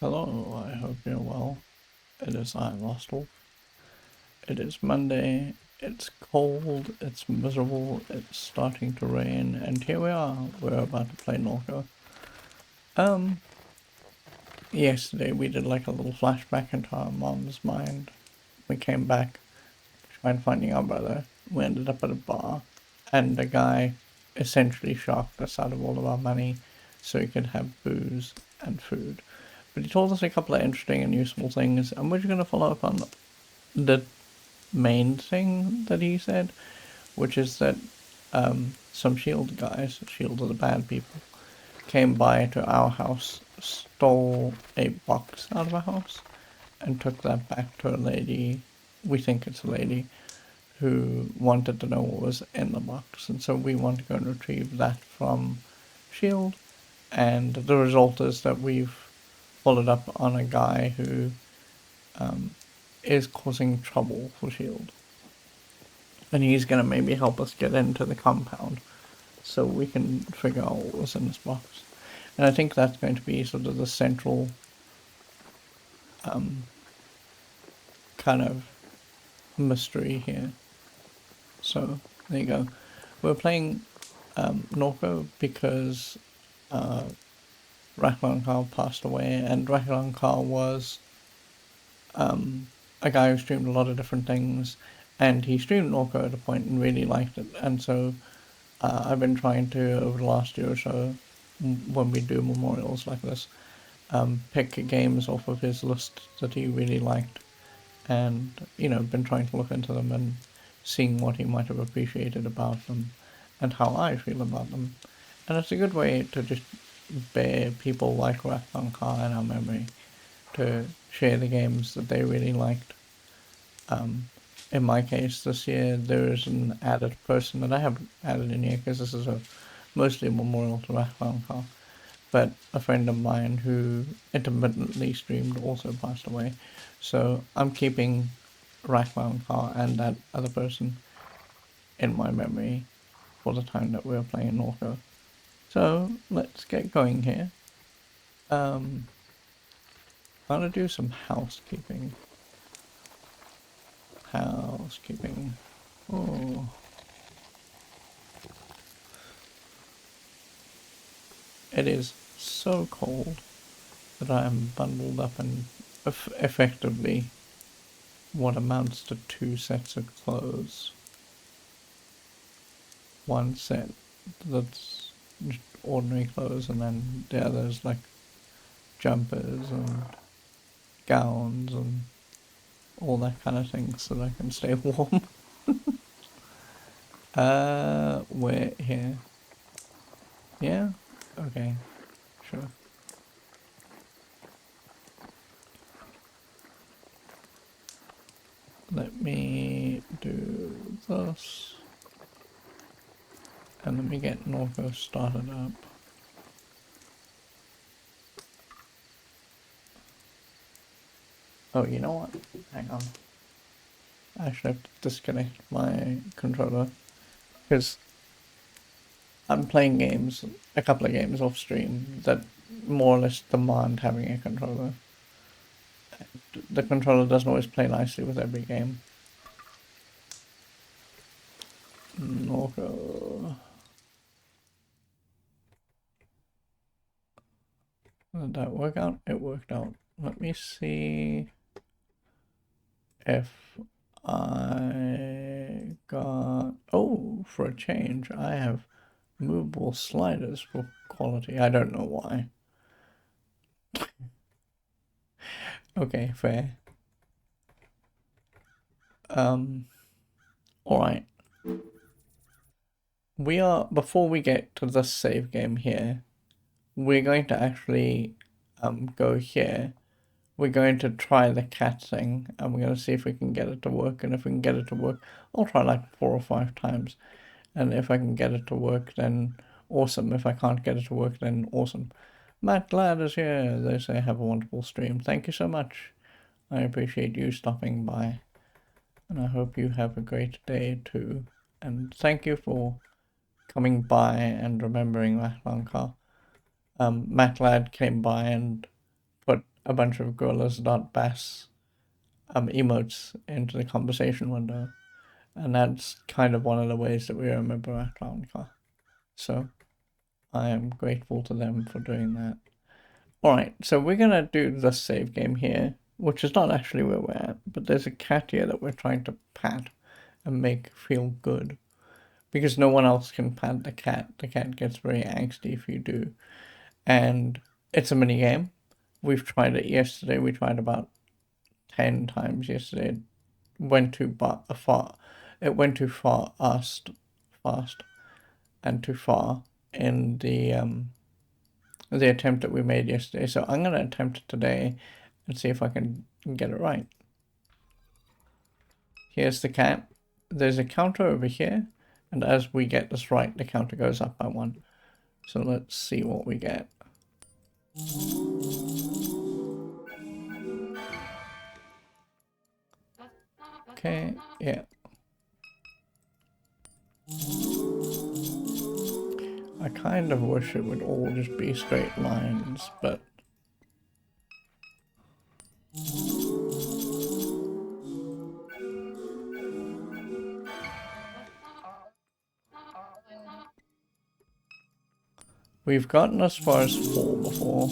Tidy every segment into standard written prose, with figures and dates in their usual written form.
Hello, I hope you're well. It is I, Lost Wolf. It is Monday, it's cold, it's miserable, it's starting to rain, and here we are. We're about to play NORCO. Um, Yesterday we did like a little flashback into our mom's mind. We came back, tried finding our brother. We ended up at a bar, and the guy essentially sharked us out of all of our money so he could have booze and food. But he told us a couple of interesting and useful things, and we're just going to follow up on the main thing that he said, which is that some shield guys, shield are the bad people, came by to our house, stole a box out of our house, and took that back to a lady. We think it's a lady who wanted to know what was in the box, and so we want to go and retrieve that from Shield. And the result is that we've followed up on a guy who is causing trouble for Shield, and he's gonna maybe help us get into the compound so we can figure out what was in this box. And I think that's going to be sort of the central kind of mystery here. So there you go. We're playing NORCO because RatClowncar passed away, and RatClowncar was a guy who streamed a lot of different things, and he streamed NORCO at a point and really liked it, and so I've been trying to, over the last year or so, when we do memorials like this, pick games off of his list that he really liked, and been trying to look into them and seeing what he might have appreciated about them, and how I feel about them, and it's a good way to just bear people like RatClowncar in our memory, to share the games that they really liked. In my case, this year there is an added person that I haven't added in here because this is mostly a memorial to RatClowncar. But a friend of mine who intermittently streamed also passed away. So I'm keeping RatClowncar and that other person in my memory for the time that we were playing NORCO. So let's get going here. I'm gonna do some housekeeping. Housekeeping. Oh. It is so cold that I am bundled up in effectively what amounts to 2 sets of clothes. One set that's just ordinary clothes, and then the other is like jumpers and gowns and all that kind of thing so that I can stay warm. We're here. Yeah? Okay, sure. Let me do this. And let me get NORCO started up. Oh, you know what? Hang on. I actually have to disconnect my controller because I'm playing games, a couple of games off stream that more or less demand having a controller. The controller doesn't always play nicely with every game. NORCO. Did that work out? It worked out. Let me see if I got... Oh, for a change, I have movable sliders for quality. I don't know why. Okay, fair. Alright. We are, before we get to this save game here, we're going to actually go here. We're going to try the cat thing, and we're going to see if we can get it to work, and if we can get it to work, I'll try like 4 or 5 times, and if I can get it to work, then awesome. If I can't get it to work, then awesome. Matt Glad is here. They say have a wonderful stream. Thank you so much. I appreciate you stopping by, and I hope you have a great day too. And thank you for coming by and remembering RatClowncar. Matt Ladd came by and put a bunch of gorillas.bass emotes into the conversation window. And that's kind of one of the ways that we remember RatClowncar. So I am grateful to them for doing that. Alright, so we're gonna do the save game here, which is not actually where we're at, but there's a cat here that we're trying to pat and make feel good. Because no one else can pat the cat. The cat gets very angsty if you do. And it's a mini game. We've tried it yesterday. We tried about 10 times yesterday. It went too far. It went too fast, and too far in the attempt that we made yesterday. So I'm gonna attempt it today and see if I can get it right. Here's the cat. There's a counter over here, and as we get this right, the counter goes up by 1. So let's see what we get. Okay, yeah. I kind of wish it would all just be straight lines, but... we've gotten as far as 4 before.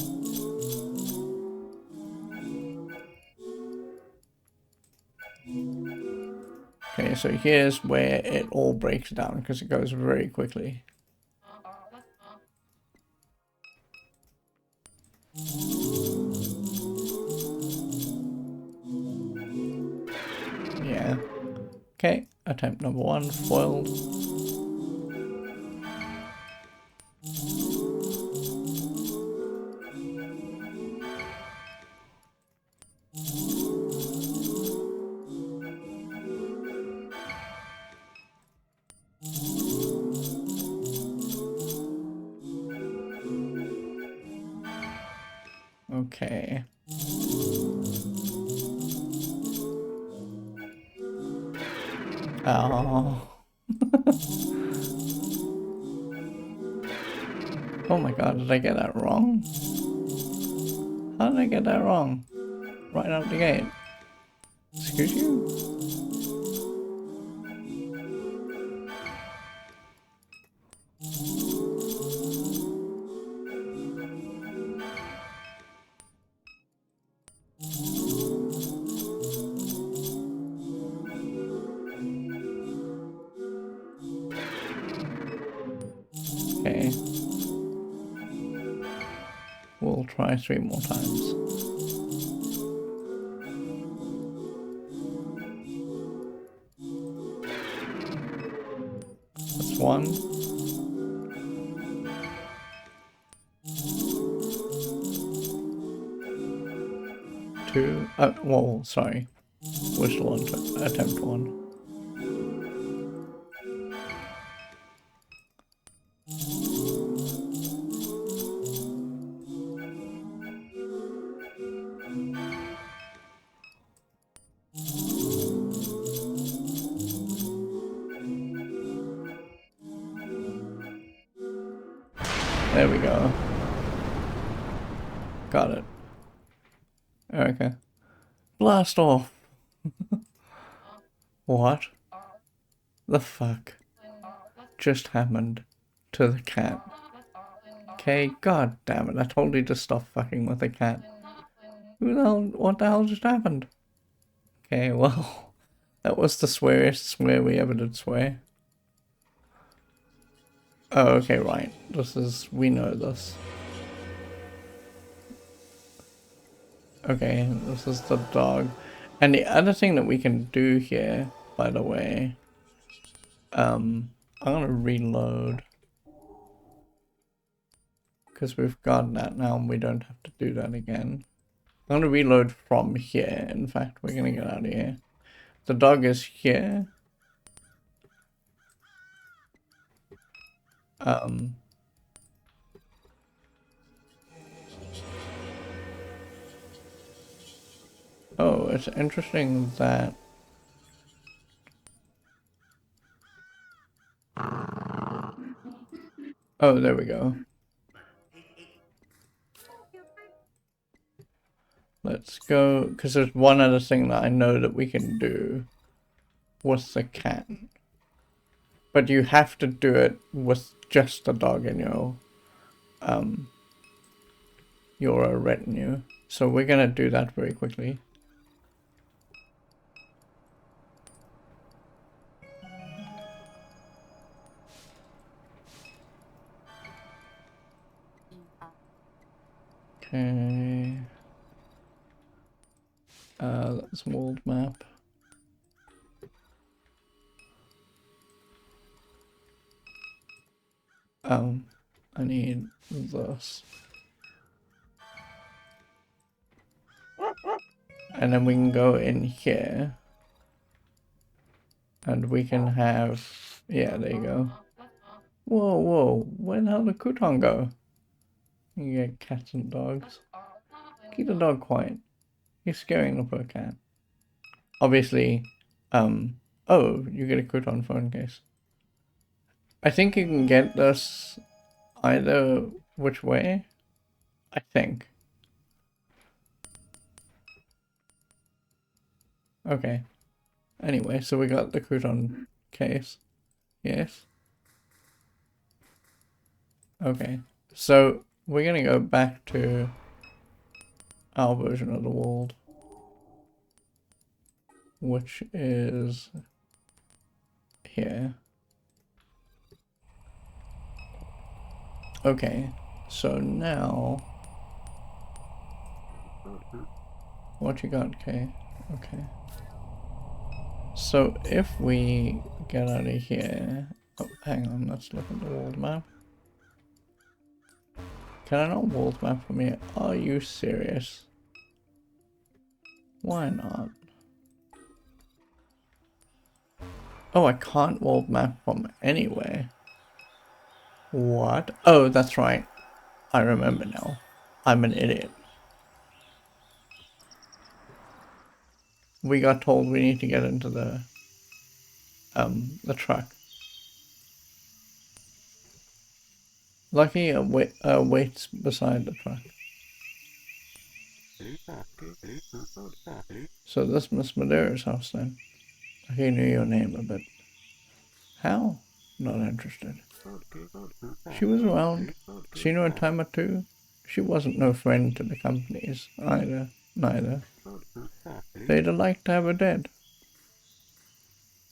Okay, so here's where it all breaks down, because it goes very quickly. Yeah. Okay, attempt number 1, foiled. Okay. Oh. Oh my god, did I get that wrong? How did I get that wrong? Right out the gate. Excuse you? Okay. We'll try 3 more times. That's 1. 2. Whoa, sorry. We're still on attempt 1. There we go. Got it. Okay. Blast off! What the fuck just happened to the cat? Okay, god damn it, I told you to stop fucking with the cat. Who the hell, what the hell just happened? Okay, well, that was the sweariest swear we ever did swear. Oh, okay, right. We know this. Okay, this is the dog. And the other thing that we can do here, by the way, I'm gonna reload. Because we've got that now and we don't have to do that again. I'm gonna reload from here. In fact, we're gonna get out of here. The dog is here. Oh, it's interesting that... Oh, there we go. Let's go, because there's one other thing that I know that we can do with the cat. But you have to do it with just the dog in your retinue. So we're gonna do that very quickly. Okay. That's world map. I need this. And then we can go in here. And we can have, yeah, there you go. Whoa, whoa, where the hell did Crouton go? You get cats and dogs. Keep the dog quiet. He's scaring the poor cat. Obviously, oh, you get a Crouton phone case. I think you can get this either which way. I think. Okay. Anyway, so we got the Crouton case. Yes. Okay. So we're gonna go back to our version of the world, which is here. Okay. So now, what you got, Kay? Okay. So if we get out of here, oh, hang on, let's look at the world map. Can I not world map from here? Are you serious? Why not? Oh, I can't world map from anywhere. What? Oh, that's right. I remember now. I'm an idiot. We got told we need to get into the truck. Lucky waits beside the truck. So this Miss Madeira's house then. I knew your name a bit. How? Not interested. She was around. Seen her a time or two. She wasn't no friend to the companies either. Neither. They'd have liked to have her dead.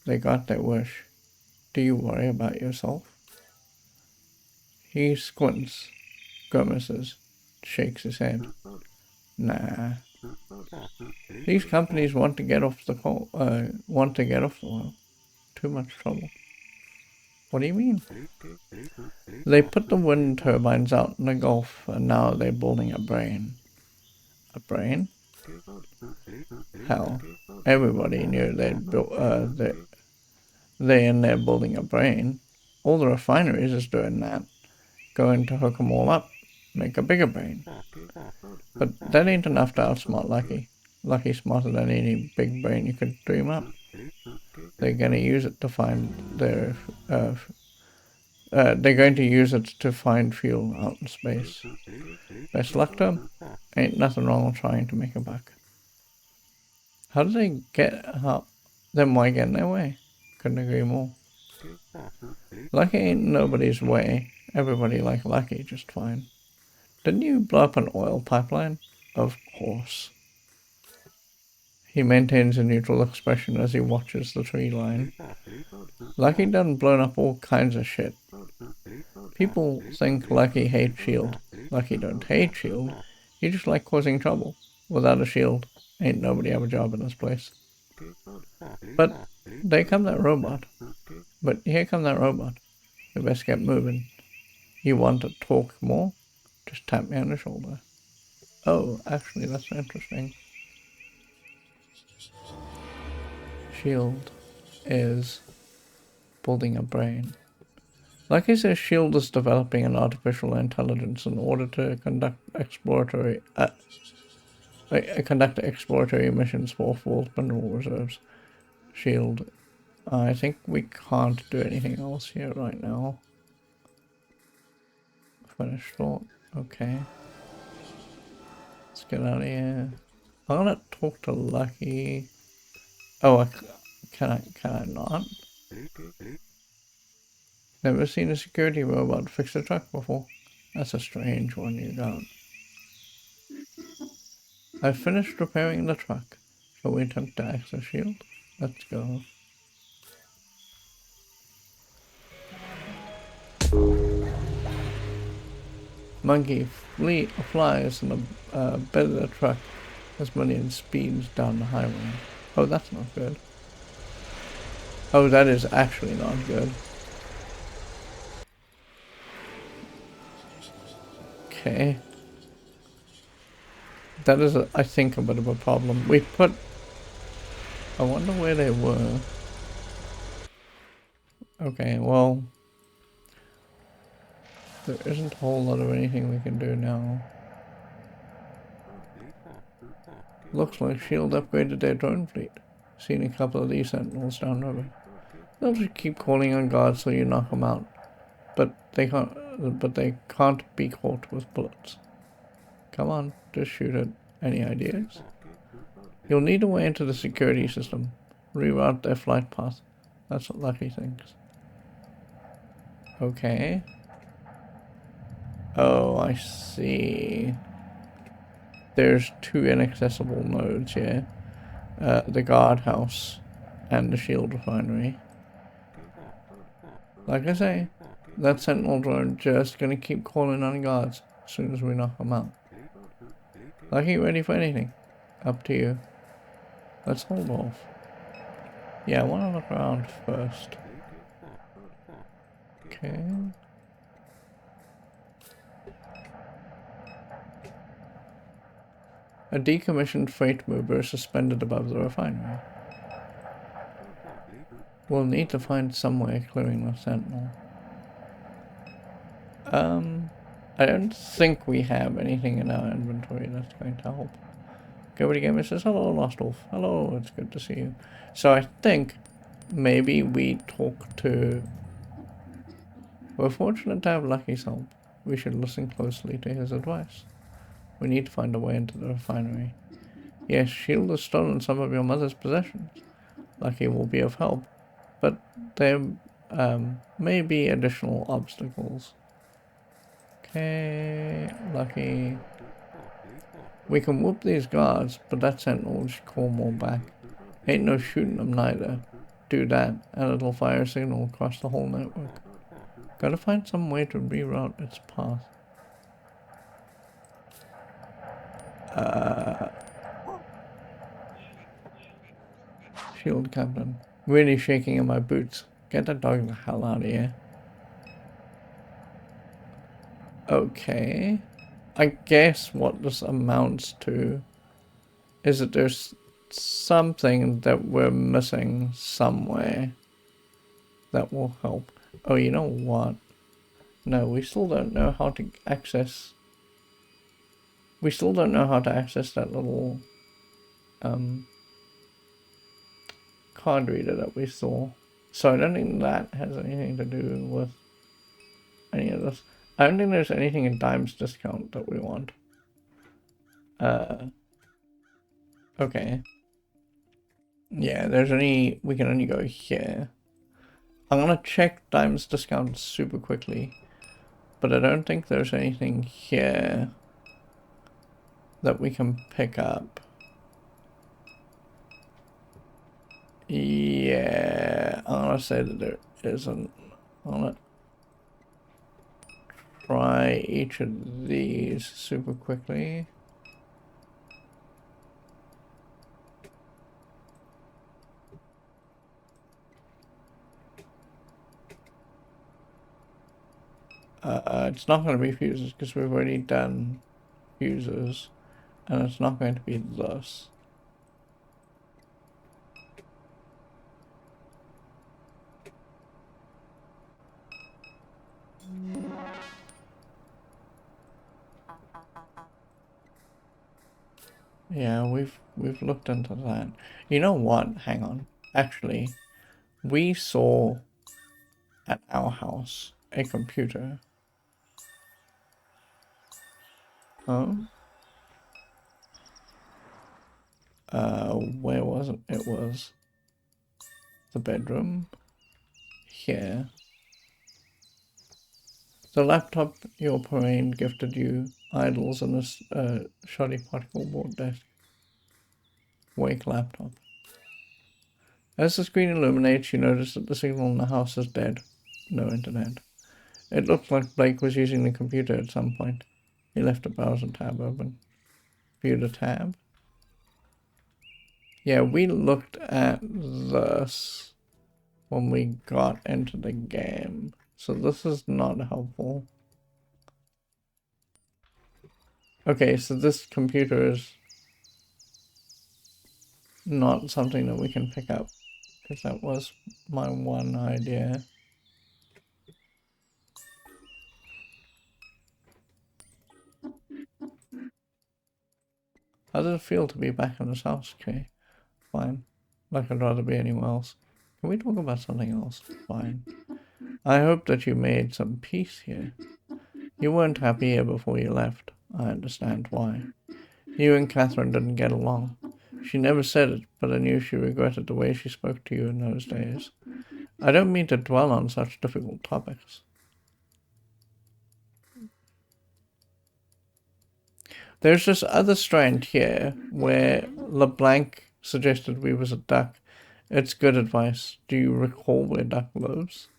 They got their wish. Do you worry about yourself? He squints, grimaces, shakes his head. Nah. These companies want to get off the wall. Too much trouble. What do you mean? They put the wind turbines out in the Gulf, and now they're building a brain. A brain? Hell, everybody knew they'd built. They in there building a brain. All the refineries is doing that. Going to hook them all up, make a bigger brain. But that ain't enough to outsmart Lucky. Lucky's smarter than any big brain you could dream up. They're gonna use it to find their. They're going to use it to find fuel out in space. Best luck to them. Ain't nothing wrong with trying to make a buck. How do they get how? Then why get in their way? Couldn't agree more. Lucky ain't nobody's way. Everybody like Lucky just fine. Didn't you blow up an oil pipeline? Of course. He maintains a neutral expression as he watches the tree line. Lucky done blown up all kinds of shit. People think Lucky hates S.H.I.E.L.D. Lucky don't hate S.H.I.E.L.D. He just like causing trouble. Without a S.H.I.E.L.D., ain't nobody have a job in this place. But here come that robot. We best get moving. You want to talk more? Just tap me on the shoulder. Oh, actually, that's interesting. S.H.I.E.L.D. is building a brain. Like I said, S.H.I.E.L.D. is developing an artificial intelligence in order to conduct exploratory missions for full mineral reserves. S.H.I.E.L.D. I think we can't do anything else here right now. Finished thought. Okay. Let's get out of here. I'm gonna talk to Lucky. Oh, can I not? Never seen a security robot fix a truck before. That's a strange one you got. I finished repairing the truck. Shall we attempt to access shield? Let's go. Monkey flies in the bed of the truck as Million speeds down the highway. Oh, that's not good. Oh, that is actually not good. Okay. That is, I think, a bit of a problem. We put... I wonder where they were. Okay, well... There isn't a whole lot of anything we can do now. Looks like S.H.I.E.L.D. upgraded their drone fleet. Seen a couple of these sentinels downriver. They'll just keep calling on guards till you knock them out. But they can't be caught with bullets. Come on, just shoot it. Any ideas? You'll need a way into the security system. Reroute their flight path. That's what Lucky thinks. Okay. Oh, I see. There's two inaccessible nodes here. The guardhouse and the S.H.I.E.L.D. refinery. Like I say, that sentinel drone just gonna keep calling on guards as soon as we knock them out. Lucky, ready for anything? Up to you. Let's hold off. Yeah, I want to look around first. Okay. A decommissioned freight mover is suspended above the refinery. We'll need to find some way of clearing the sentinel. I don't think we have anything in our inventory that's going to help. Gobity Gamer says, hello, Lost Wolf. Hello, it's good to see you. So I think maybe we talk to... We're fortunate to have Lucky's help. We should listen closely to his advice. We need to find a way into the refinery. Yes, S.H.I.E.L.D. has stolen some of your mother's possessions. Lucky will be of help, but there may be additional obstacles. Okay, Lucky. We can whoop these guards, but that sentinel will just call more back. Ain't no shooting them neither. Do that, and it'll fire a signal across the whole network. Gotta find some way to reroute its path. S.H.I.E.L.D. Captain. Really shaking in my boots. Get that dog the hell out of here. Okay. I guess what this amounts to is that there's something that we're missing somewhere that will help. Oh, you know what? No, we still don't know how to access... We still don't know how to access that little card reader that we saw. So I don't think that has anything to do with any of this. I don't think there's anything in Dime's discount that we want. Okay. Yeah, we can only go here. I'm gonna check Dime's discount super quickly, but I don't think there's anything here that we can pick up. Yeah, I'm gonna say that there isn't. I'm gonna try each of these super quickly. It's not going to be fuses because we've already done fuses, and it's not going to be this. Yeah, we've looked into that. You know what? Hang on. Actually, we saw at our house a computer. Oh? Where was it? It was the bedroom. Here. The laptop your parade gifted you idles on a shoddy particle board desk. Wake laptop. As the screen illuminates, you notice that the signal in the house is dead. No internet. It looks like Blake was using the computer at some point. He left a browser tab open. Viewed a tab. Yeah, we looked at this when we got into the game. So this is not helpful. Okay, so this computer is not something that we can pick up. Because that was my one idea. How does it feel to be back in this house? Okay, fine. Like I'd rather be anywhere else. Can we talk about something else? Fine. I hope that you made some peace here. You weren't happy here before you left. I understand why. You and Catherine didn't get along. She never said it, but I knew she regretted the way she spoke to you in those days. I don't mean to dwell on such difficult topics. There's this other strand here where LeBlanc suggested we was a duck. It's good advice. Do you recall where duck lives?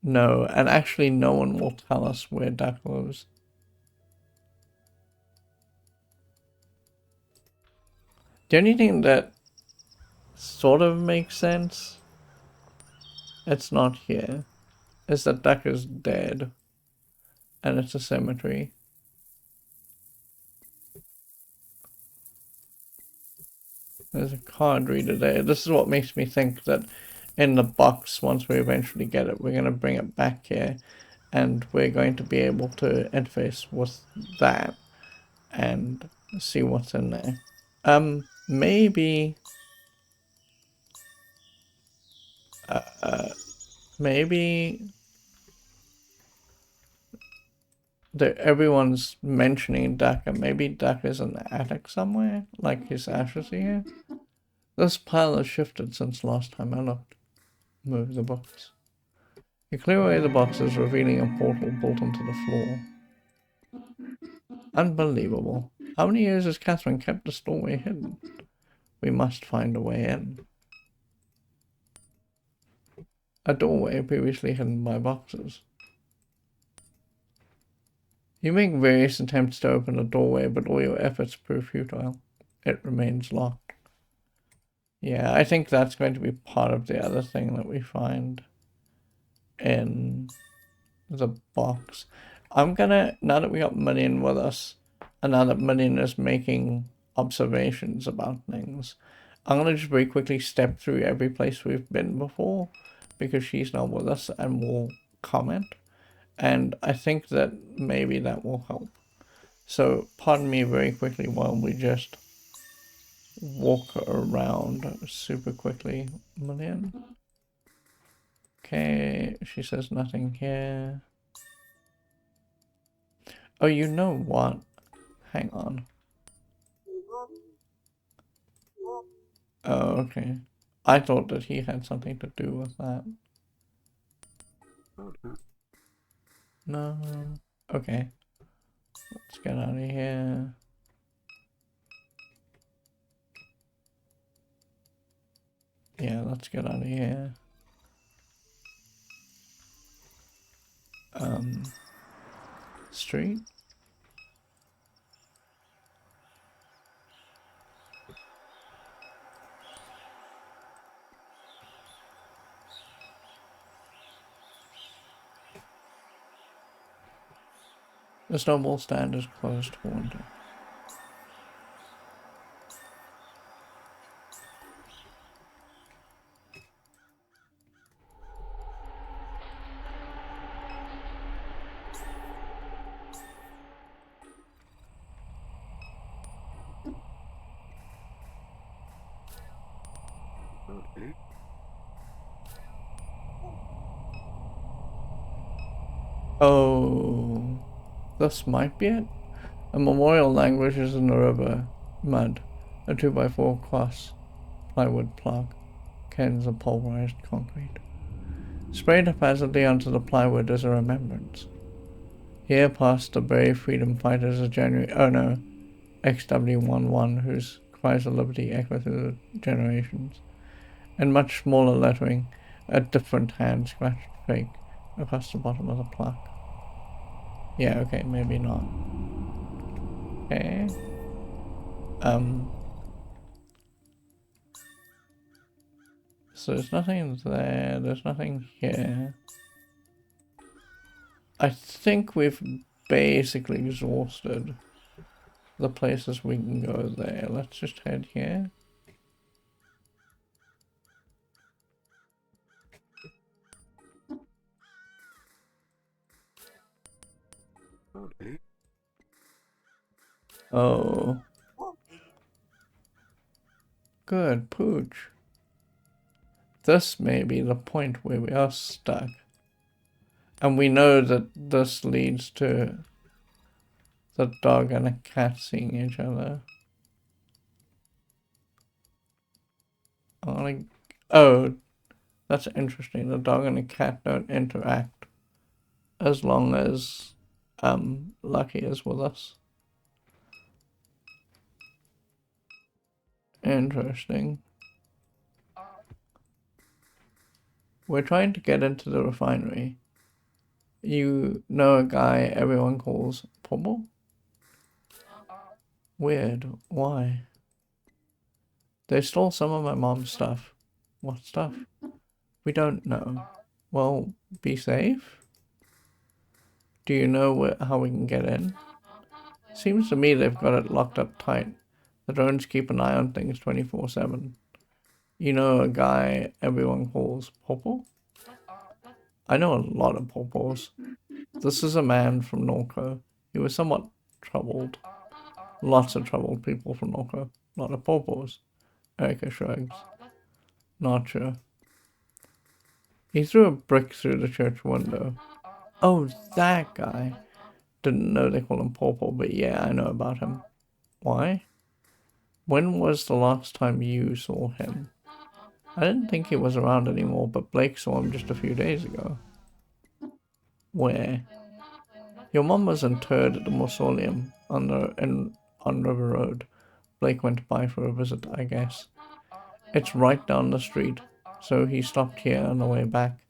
No, and actually no one will tell us where duck lives. The only thing that sort of makes sense, it's not here, is that duck is dead. And it's a cemetery. There's a card reader there. This is what makes me think that in the box, once we eventually get it, we're going to bring it back here. And we're going to be able to interface with that and see what's in there. Maybe... maybe... everyone's mentioning Duck, and maybe Duck is in the attic somewhere, like his ashes here. This pile has shifted since last time I looked. Move the box. You clear away the boxes, revealing a portal built into the floor. Unbelievable. How many years has Catherine kept the doorway hidden? We must find a way in. A doorway previously hidden by boxes. You make various attempts to open the doorway, but all your efforts prove futile. It remains locked. Yeah, I think that's going to be part of the other thing that we find in the box. I'm gonna, now that we got Million with us, and now that Million is making observations about things, I'm gonna just very quickly step through every place we've been before, because she's not with us, and we'll comment. And I think that maybe that will help. So pardon me very quickly while we just walk around super quickly. Million. Okay, she says nothing here. Oh, you know what? Hang on. Oh, okay. I thought that he had something to do with that. No. Okay. Let's get out of here. Yeah, let's get out of here. Street? The snowball stand is closed for winter. Oh, this might be it. A memorial languishes in the river mud. A 2x4 cross plywood plaque cans of pulverized concrete. Sprayed haphazardly onto the plywood as a remembrance. Here passed the brave freedom fighters of January. Oh no, XW11, whose cries of liberty echo through the generations. And much smaller lettering, a different hand scratched fake across the bottom of the plaque. Yeah, okay, maybe not. Okay. So there's nothing there, there's nothing here. I think we've basically exhausted the places we can go there. Let's just head here. Oh. Good, pooch. This may be the point where we are stuck. And we know that this leads to the dog and a cat seeing each other. Oh, that's interesting. The dog and the cat don't interact as long as Lucky is with us. Interesting. We're trying to get into the refinery. You know a guy everyone calls Pommel? Weird. Why? They stole some of my mom's stuff. What stuff? We don't know. Well, be safe? Do you know how we can get in? Seems to me they've got it locked up tight. The drones keep an eye on things 24/7. You know a guy everyone calls Popo? I know a lot of Popos. This is a man from NORCO. He was somewhat troubled. Lots of troubled people from NORCO. A lot of Popos. Erica shrugs. Not sure. He threw a brick through the church window. Oh, that guy. Didn't know they call him Popo, but yeah, I know about him. Why? When was the last time you saw him? I didn't think he was around anymore, but Blake saw him just a few days ago. Where? Your mom was interred at the mausoleum on River Road. Blake went by for a visit, I guess. It's right down the street, so he stopped here on the way back.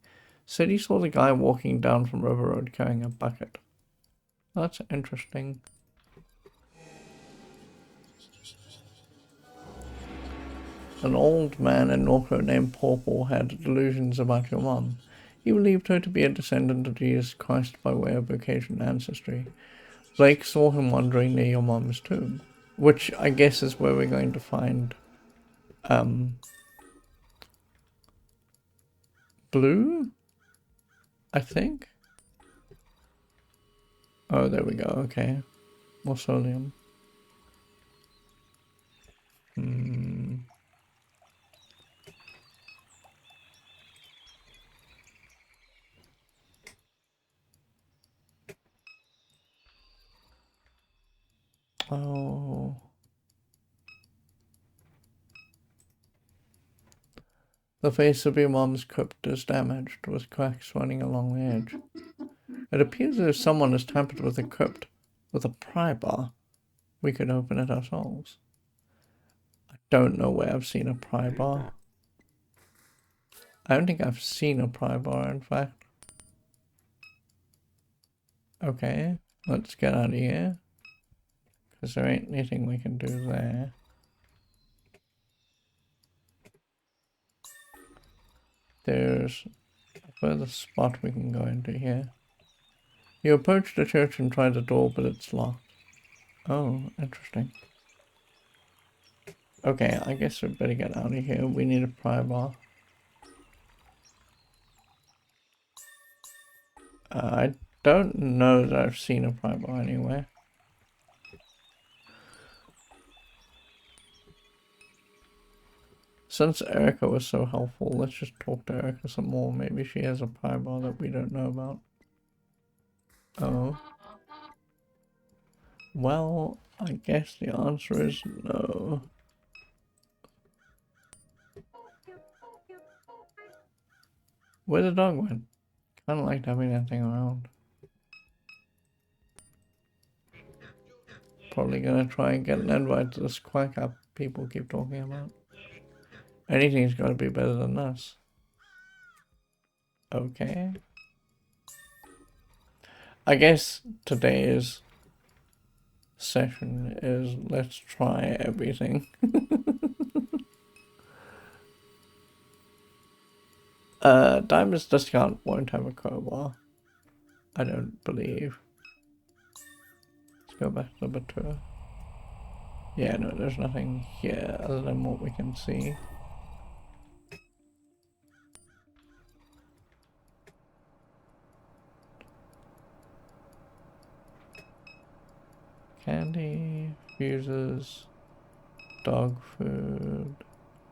Said he saw the guy walking down from River Road carrying a bucket. That's interesting. An old man in NORCO named Pawpaw had delusions about your mom. He believed her to be a descendant of Jesus Christ by way of vocation ancestry. Blake saw him wandering near your mom's tomb, which I guess is where we're going to find Blue, I think. Oh, there we go. Okay, mausoleum. Oh. The face of your mom's crypt is damaged, with cracks running along the edge. It appears as if someone has tampered with the crypt with a pry bar. We could open it ourselves. I don't know where I've seen a pry bar. I don't think I've seen a pry bar, in fact. Okay, let's get out of here. Because there ain't anything we can do there. There's a further spot we can go into here. You approach the church and try the door, but it's locked. Oh, interesting. Okay, I guess we better get out of here. We need a pry bar. I don't know that I've seen a pry bar anywhere. Since Erica was so helpful, let's just talk to Erica some more. Maybe she has a pry bar that we don't know about. Oh. Well, I guess the answer is no. Where the dog went? Kinda liked having that thing around. Probably gonna try and get an invite to this quack app people keep talking about. Anything's gotta be better than this. Okay. I guess today's session is let's try everything. Diamond's discount won't have a crowbar. I don't believe. Let's go back to the tour. Yeah, no, there's nothing here other than what we can see. Candy, fuses, dog food,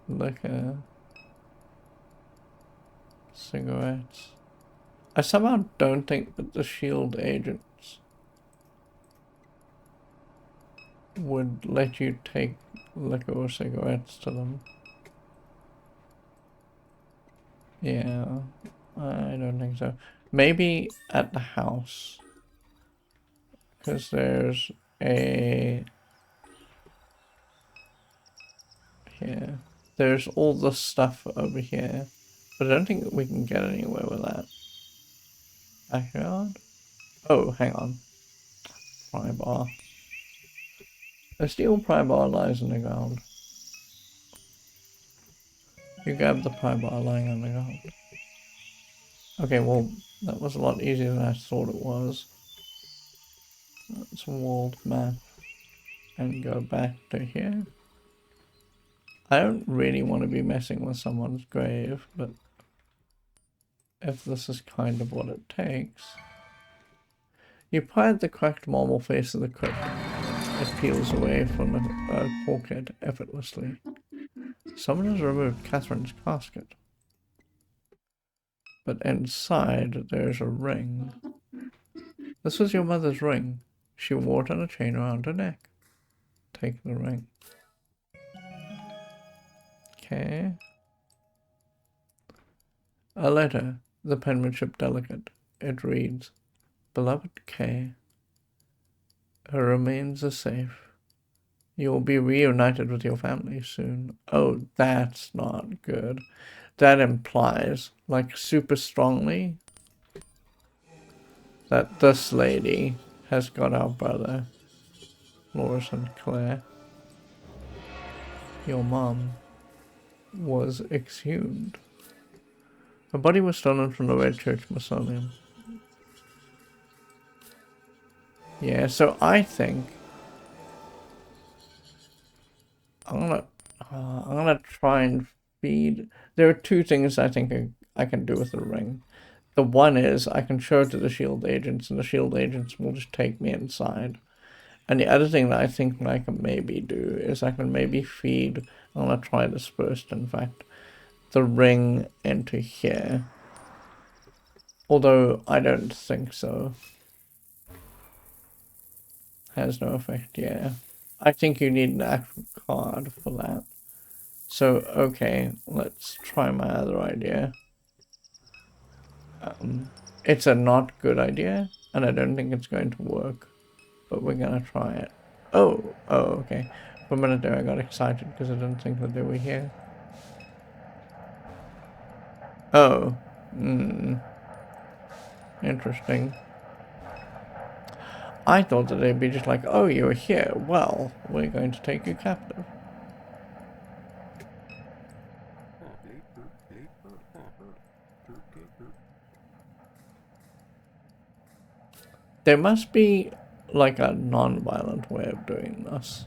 liquor, cigarettes. I somehow don't think that the shield agents would let you take liquor or cigarettes to them. Yeah, I don't think so. Maybe at the house. Because there's a... Here. There's all the stuff over here. But I don't think we can get anywhere with that. Backyard? Oh, hang on. Pry bar. A steel pry bar lies on the ground. You grab the pry bar lying on the ground. Okay, well, that was a lot easier than I thought it was. Let's walled map and go back to here. I don't really want to be messing with someone's grave, but if this is kind of what it takes. You pry at the cracked marble face of the crypt. It peels away from the portrait effortlessly. Someone has removed Catherine's casket. But inside there's a ring. This was your mother's ring. She wore it on a chain around her neck. Take the ring. Okay. A letter, the penmanship delicate. It reads, Beloved Kay, her remains are safe. You will be reunited with your family soon. Oh, that's not good. That implies, like super strongly, that this lady has got our brother, Loris and Claire. Your mom was exhumed. Her body was stolen from the Red Church Mausoleum. Yeah, so I think I'm gonna try and feed. There are two things I think I can do with the ring. The one is I can show it to the shield agents, and the shield agents will just take me inside. And the other thing that I think that I can maybe do is I can maybe feed. I'm gonna try this first. In fact, the ring into here. Although I don't think so. Has no effect, yeah. I think you need an actual card for that. So, okay, let's try my other idea. It's a not good idea, and I don't think it's going to work. But we're gonna try it. Oh, okay. For a minute there I got excited because I didn't think that they were here. Oh. Interesting. I thought that they'd be just like, oh, you're here. Well, we're going to take you captive. There must be like a non-violent way of doing this.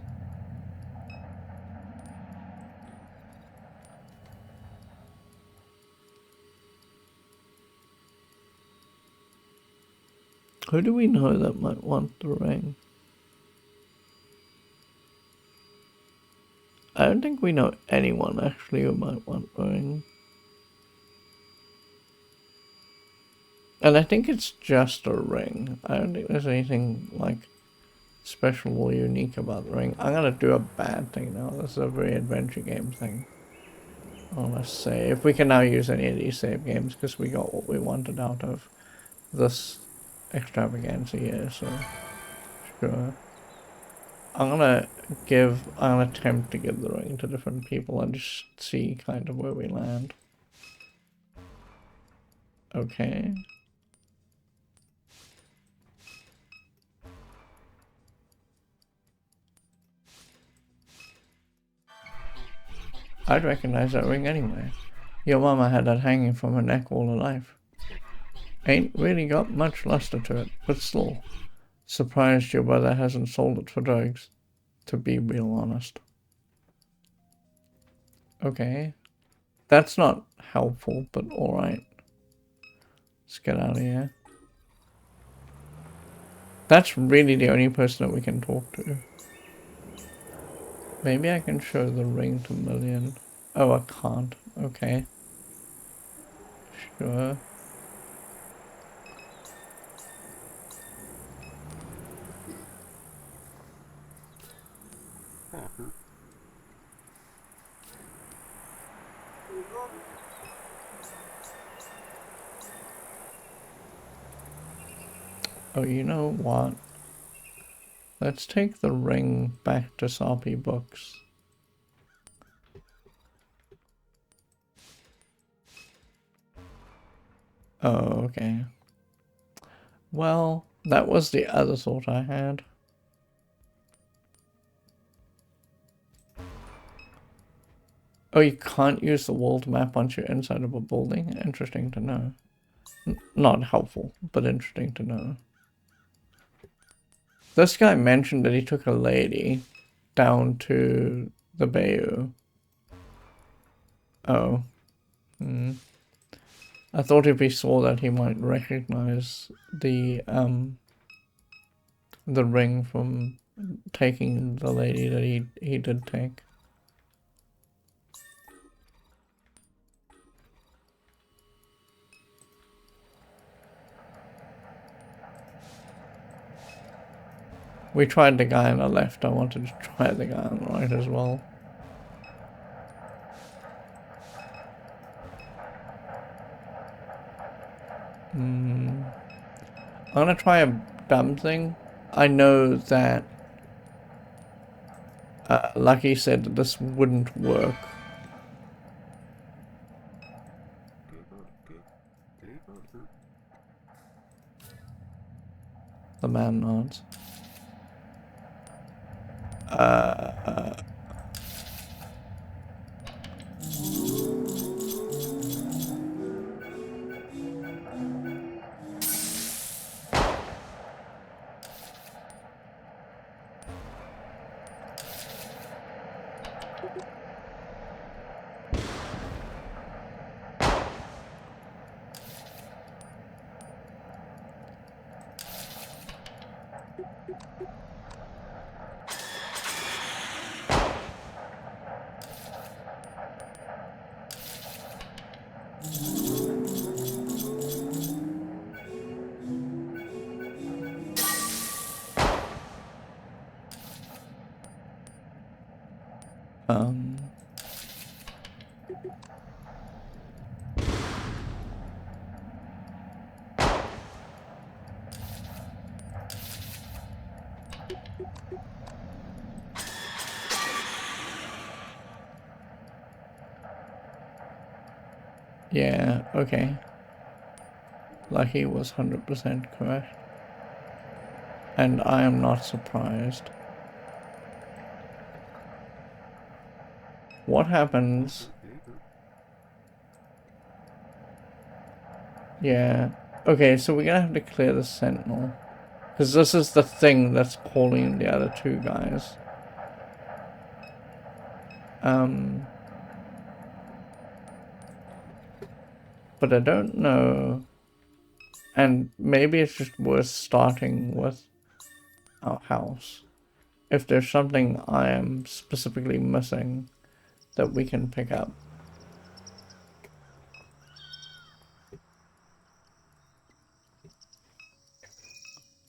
Who do we know that might want the ring? I don't think we know anyone actually who might want the ring. And I think it's just a ring. I don't think there's anything like special or unique about the ring. I'm gonna do a bad thing now. This is a very adventure game thing. Oh, let's say if we can now use any of these save games because we got what we wanted out of this extravaganza here, so sure. I'm gonna attempt to give the ring to different people and just see kind of where we land. Okay. I'd recognize that ring anyway. Your mama had that hanging from her neck all her life. Ain't really got much luster to it, but still. Surprised your brother hasn't sold it for drugs, to be real honest. Okay. That's not helpful, but alright. Let's get out of here. That's really the only person that we can talk to. Maybe I can show the ring to Million. Oh, I can't. Okay. Sure. Oh, you know what? Let's take the ring back to Soppy Books. Oh, okay. Well, that was the other thought I had. Oh, you can't use the world map once you're inside of a building? Interesting to know. Not helpful, but interesting to know. This guy mentioned that he took a lady down to the bayou. Oh. I thought if he saw that he might recognize the ring from taking the lady that he did take. We tried the guy on the left. I wanted to try the guy on the right as well. I'm gonna try a dumb thing. I know that Lucky said that this wouldn't work. The man nods. Yeah, okay. Lucky was 100% correct. And I am not surprised. What happens? Yeah. Okay, so we're gonna have to clear the sentinel. Because this is the thing that's calling the other two guys. But I don't know. And maybe it's just worth starting with our house. If there's something I am specifically missing that we can pick up.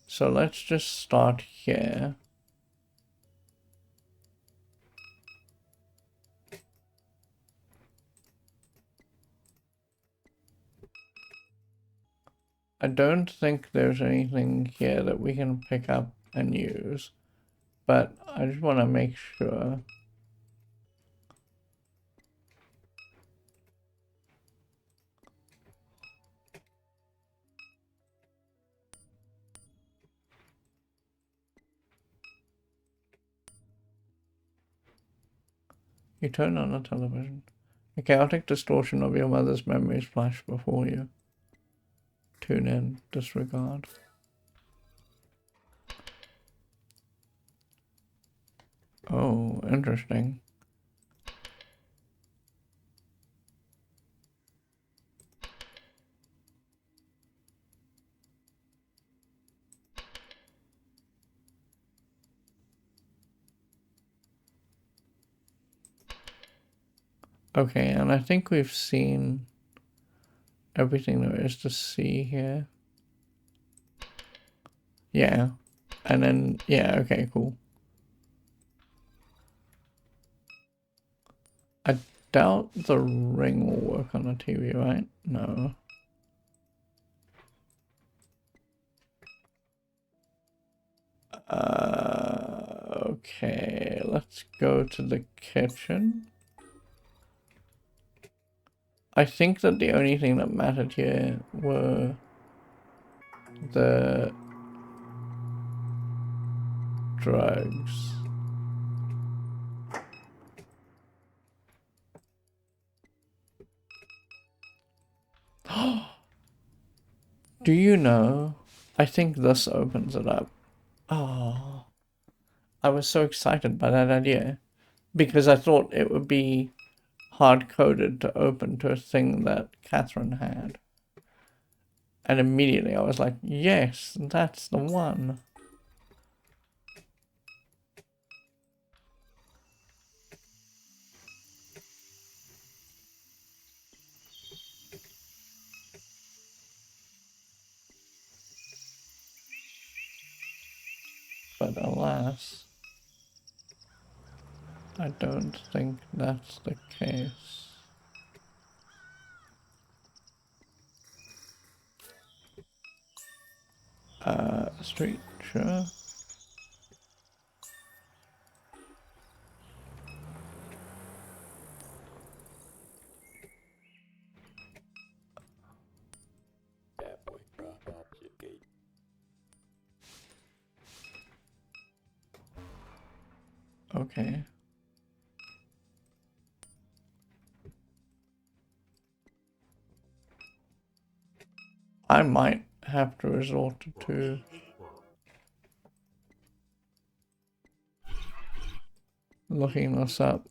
So let's just start here. I don't think there's anything here that we can pick up and use, but I just want to make sure. You turn on the television. A chaotic distortion of your mother's memories flash before you. Tune in, disregard. Oh, interesting. Okay, and I think we've seen everything there is to see here. Yeah. And then, yeah, okay, cool. I doubt the ring will work on the TV, right? No. Okay, let's go to the kitchen. I think that the only thing that mattered here were the drugs. Do you know? I think this opens it up. Oh, I was so excited by that idea because I thought it would be hard-coded to open to a thing that Catherine had. And immediately I was like, yes, that's the one. But alas, I don't think that's the case. Street, sure. Okay. I might have to resort to looking this up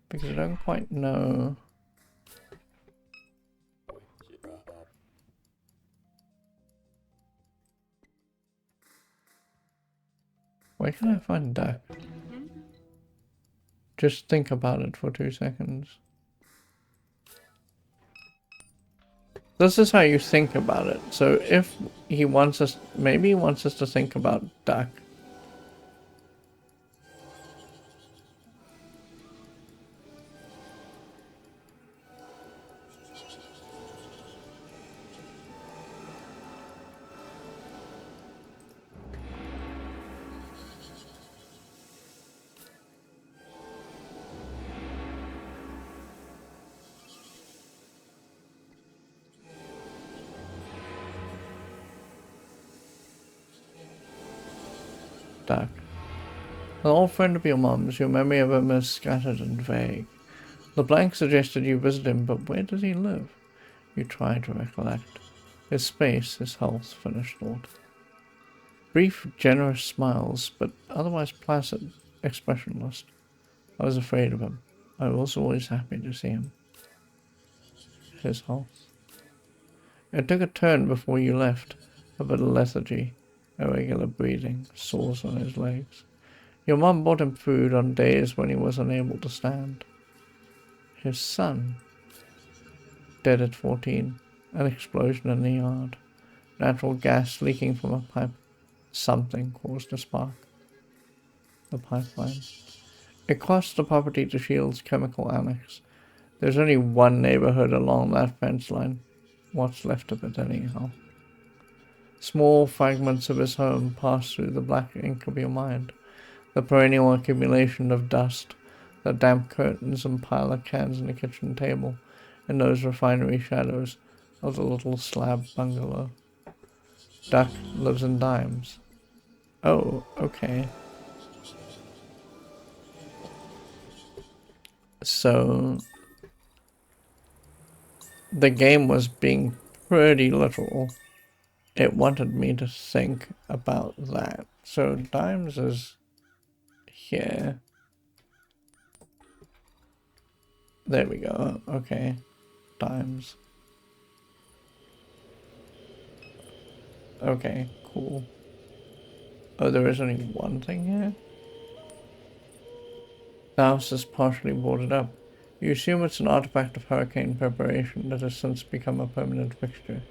because I don't quite know. Where can I find duck? Just think about it for 2 seconds. This is how you think about it. So if he wants us, maybe he wants us to think about duck. Duck. An old friend of your mom's, your memory of him is scattered and vague. The blank suggested you visit him, but where does he live? You try to recollect. His space, his health, finished thought. Brief, generous smiles, but otherwise placid, expressionless. I was afraid of him. I was always happy to see him. His health. It took a turn before you left. A bit of lethargy, irregular breathing, sores on his legs. Your mum bought him food on days when he was unable to stand. His son. Dead at 14. An explosion in the yard. Natural gas leaking from a pipe. Something caused a spark. The pipeline. It cost the property to Shield's chemical annex. There's only one neighborhood along that fence line. What's left of it, anyhow. Small fragments of his home pass through the black ink of your mind. The perennial accumulation of dust, the damp curtains and pile of cans on the kitchen table, and those refinery shadows of the little slab bungalow. Duck lives in dimes. Oh, okay. So the game was being pretty literal. It wanted me to think about that. So dimes is here. There we go. Okay. Dimes. Okay, cool. Oh, there is only one thing here? The house is partially boarded up. You assume it's an artifact of hurricane preparation that has since become a permanent fixture.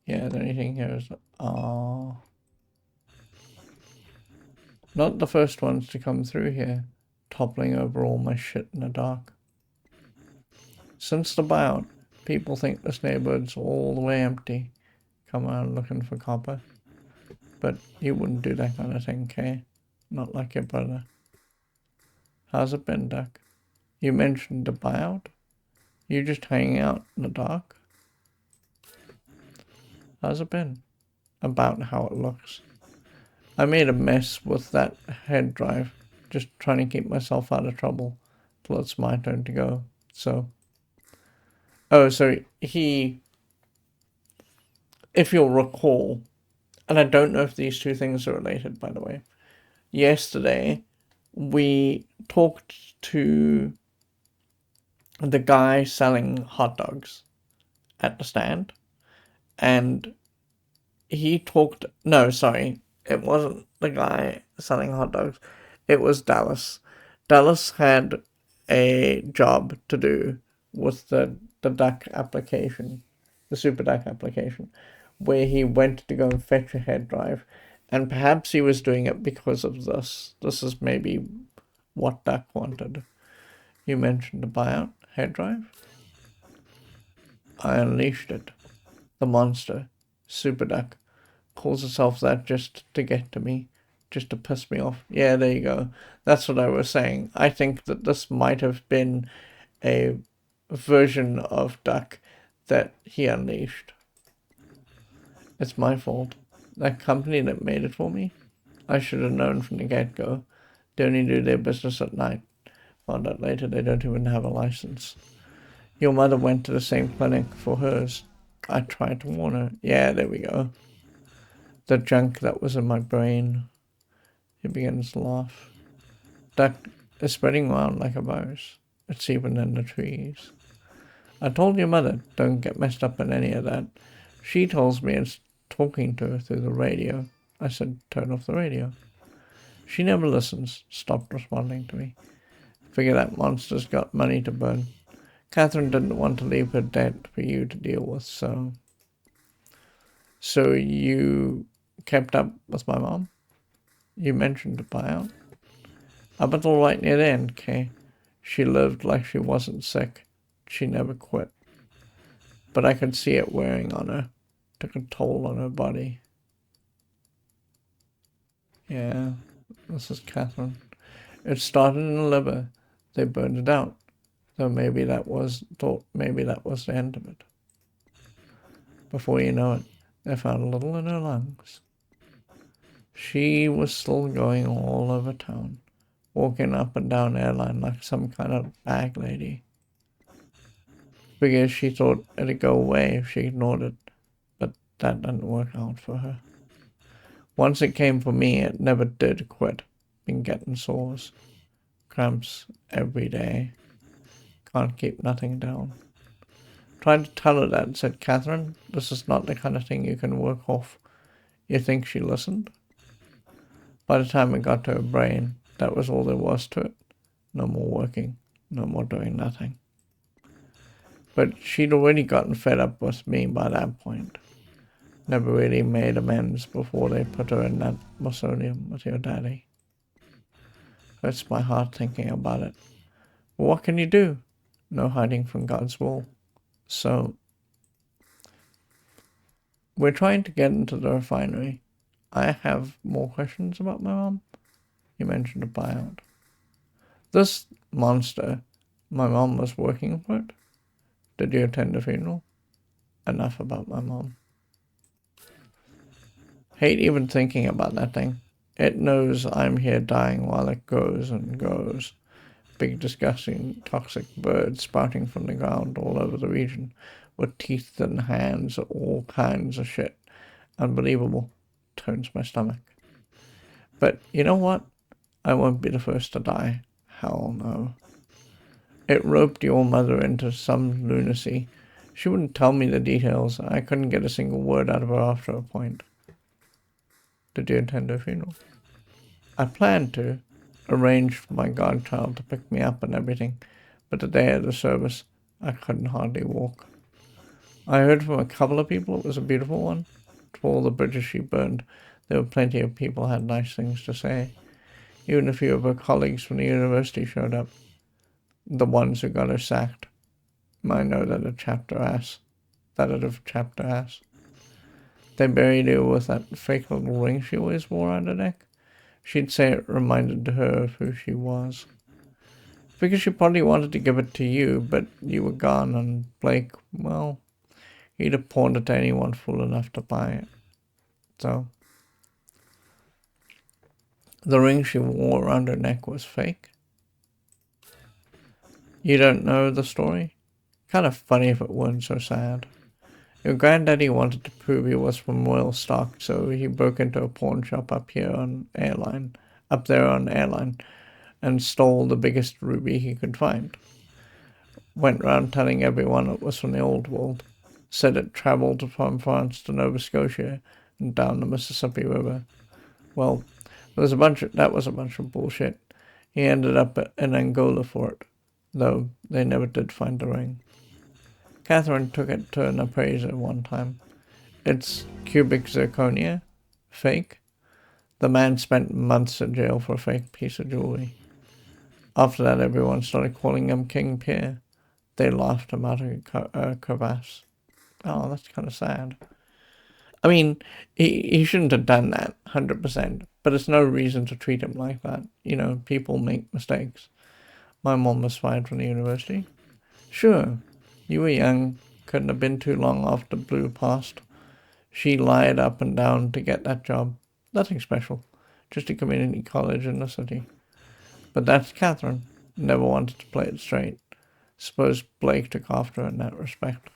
Yeah, the only thing here is... Not the first ones to come through here, toppling over all my shit in the dark. Since the buyout, people think this neighborhood's all the way empty. Come around looking for copper. But you wouldn't do that kind of thing, Kay. Not like your brother. How's it been, Duck? You mentioned the buyout? You just hanging out in the dark? How's it been? About how it looks. I made a mess with that head drive, just trying to keep myself out of trouble till it's my turn to go. So... Oh, so he... If you'll recall, and I don't know if these two things are related, by the way. Yesterday, we talked to the guy selling hot dogs at the stand, and he talked... No, sorry, it wasn't the guy selling hot dogs. It was Dallas. Dallas had a job to do with the duck application, the super duck application, where he went to go and fetch a head drive, and perhaps he was doing it because of this. This is maybe what Duck wanted. You mentioned a buyout head drive? I unleashed it. The monster, Super Duck, calls itself that just to get to me, just to piss me off. Yeah, there you go. That's what I was saying. I think that this might have been a version of Duck that he unleashed. It's my fault. That company that made it for me, I should have known from the get-go. They only do their business at night. Found out later they don't even have a license. Your mother went to the same clinic for hers. I tried to warn her. Yeah, there we go. The junk that was in my brain. He begins to laugh. That is spreading around like a virus. It's even in the trees. I told your mother, don't get messed up in any of that. She tells me it's talking to her through the radio. I said, turn off the radio. She never listens, stopped responding to me. Figure that monster's got money to burn. Catherine didn't want to leave her debt for you to deal with, so... So you kept up with my mom? You mentioned a buyout? Up until right near the end, Kay. She lived like she wasn't sick. She never quit. But I could see it wearing on her. Took a toll on her body. Yeah, this is Catherine. It started in the liver. They burned it out. Though maybe that was the end of it. Before you know it, they found a little in her lungs. She was still going all over town, walking up and down airline like some kind of bag lady. Because she thought it'd go away if she ignored it, but that didn't work out for her. Once it came for me, it never did quit. Been getting sores, cramps every day. Can't keep nothing down. Tried to tell her that, said, Catherine, this is not the kind of thing you can work off. You think she listened? By the time it got to her brain, that was all there was to it. No more working, no more doing nothing. But she'd already gotten fed up with me by that point. Never really made amends before they put her in that mausoleum with your daddy. Hurts my heart thinking about it. But what can you do? No hiding from God's will. So, we're trying to get into the refinery. I have more questions about my mom. You mentioned a buyout. This monster, my mom was working for it. Did you attend the funeral? Enough about my mom. Hate even thinking about that thing. It knows I'm here dying while it goes and goes. Big, disgusting, toxic bird sprouting from the ground all over the region, with teeth and hands, all kinds of shit. Unbelievable. Turns my stomach. But you know what? I won't be the first to die. Hell no. It roped your mother into some lunacy. She wouldn't tell me the details. I couldn't get a single word out of her after a point. Did you attend her funeral? I planned to. Arranged for my godchild to pick me up and everything. But the day of the service, I couldn't hardly walk. I heard from a couple of people it was a beautiful one. For all the bridges she burned, there were plenty of people who had nice things to say. Even a few of her colleagues from the university showed up. The ones who got her sacked. I know that a chapter ass. They buried her with that fake little ring she always wore on her neck. She'd say it reminded her of who she was. Because she probably wanted to give it to you, but you were gone, and Blake, well, he'd have pawned it to anyone fool enough to buy it. So, the ring she wore around her neck was fake. You don't know the story? Kind of funny if it weren't so sad. Your granddaddy wanted to prove he was from royal stock, so he broke into a pawn shop up there on Airline, and stole the biggest ruby he could find. Went round telling everyone it was from the old world. Said it travelled from France to Nova Scotia and down the Mississippi River. Well, that was a bunch of bullshit. He ended up in Angola for it, though they never did find the ring. Catherine took it to an appraiser one time. It's cubic zirconia. Fake. The man spent months in jail for a fake piece of jewelry. After that, everyone started calling him King Pierre. They laughed him out of a crevasse. Oh, that's kind of sad. I mean, he shouldn't have done that, 100%. But it's no reason to treat him like that. You know, people make mistakes. My mom was fired from the university. Sure, you were young. Couldn't have been too long after Blue passed. She lied up and down to get that job. Nothing special. Just a community college in the city. But that's Catherine. Never wanted to play it straight. Suppose Blake took after her in that respect.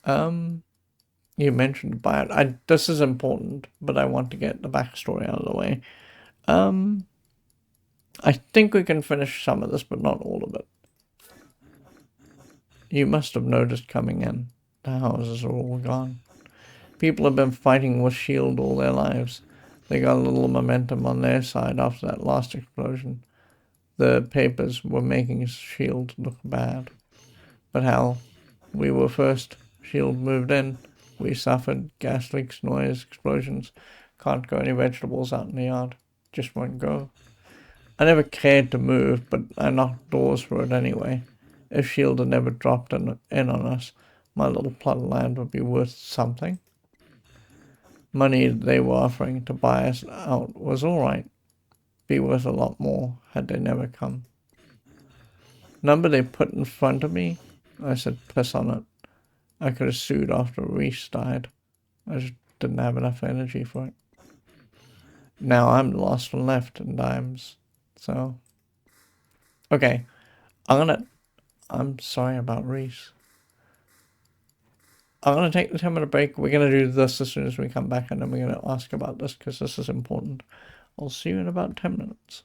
You mentioned buyout. This is important, but I want to get the backstory out of the way. I think we can finish some of this, but not all of it. You must have noticed coming in. The houses are all gone. People have been fighting with S.H.I.E.L.D. all their lives. They got a little momentum on their side after that last explosion. The papers were making S.H.I.E.L.D. look bad. But hell, we were first. S.H.I.E.L.D. moved in. We suffered gas leaks, noise, explosions. Can't grow any vegetables out in the yard. Just won't go. I never cared to move, but I knocked doors for it anyway. If S.H.I.E.L.D. had never dropped in on us, my little plot of land would be worth something. Money they were offering to buy us out was all right. Be worth a lot more had they never come. Number they put in front of me, I said piss on it. I could have sued after Reese died. I just didn't have enough energy for it. Now I'm the last one left in dimes. So, okay, I'm sorry about Reese. I'm going to take the 10-minute break. We're going to do this as soon as we come back, and then we're going to ask about this because this is important. I'll see you in about 10 minutes.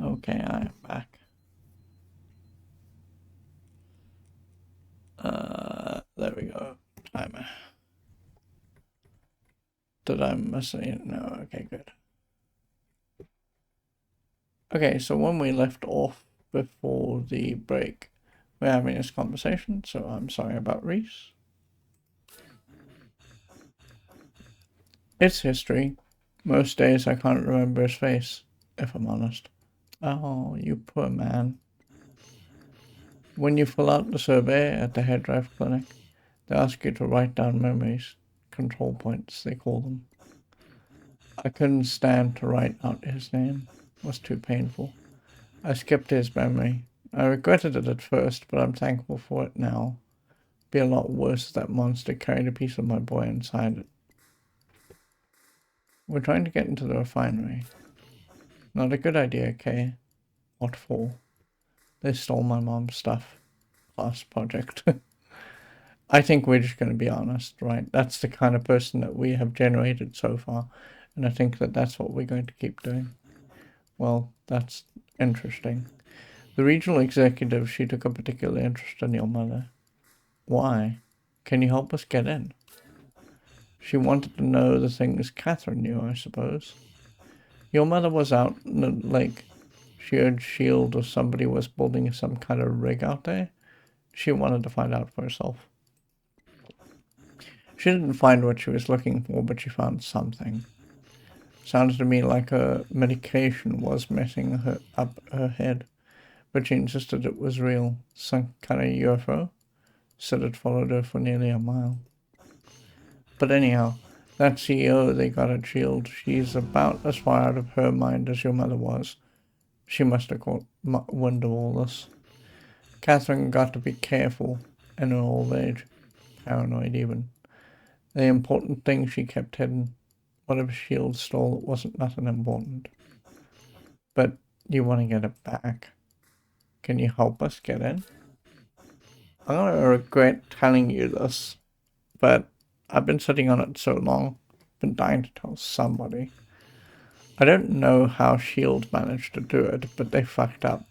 Okay, I am back. There we go. Timer. Did I miss it? No, okay, good. Okay, so when we left off before the break, we're having this conversation, so I'm sorry about Reese. It's history. Most days I can't remember his face, if I'm honest. Oh, you poor man. When you fill out the survey at the hair drive clinic, they ask you to write down memories, control points, they call them. I couldn't stand to write out his name. It was too painful. I skipped his memory. I regretted it at first, but I'm thankful for it now. It'd be a lot worse if that monster carried a piece of my boy inside it. We're trying to get into the refinery. Not a good idea, Kay. What for? They stole my mom's stuff. Class project. I think we're just going to be honest, right? That's the kind of person that we have generated so far, and I think that that's what we're going to keep doing. Well, that's interesting. The regional executive, she took a particular interest in your mother. Why? Can you help us get in? She wanted to know the things Catherine knew, I suppose. Your mother was out in the lake. She heard Shield or somebody was building some kind of rig out there. She wanted to find out for herself. She didn't find what she was looking for, but she found something. Sounded to me like her medication was messing up her head, but she insisted it was real. Some kind of UFO. Said it followed her for nearly a mile. But anyhow, that CEO they got at Shield, she's about as far out of her mind as your mother was. She must have caught wind of all this. Catherine got to be careful in her old age, paranoid even. The important thing she kept hidden. Whatever Shield stole, it wasn't nothing important. But you want to get it back. Can you help us get in? I'm gonna regret telling you this, but I've been sitting on it so long, been dying to tell somebody. I don't know how Shield managed to do it, but they fucked up.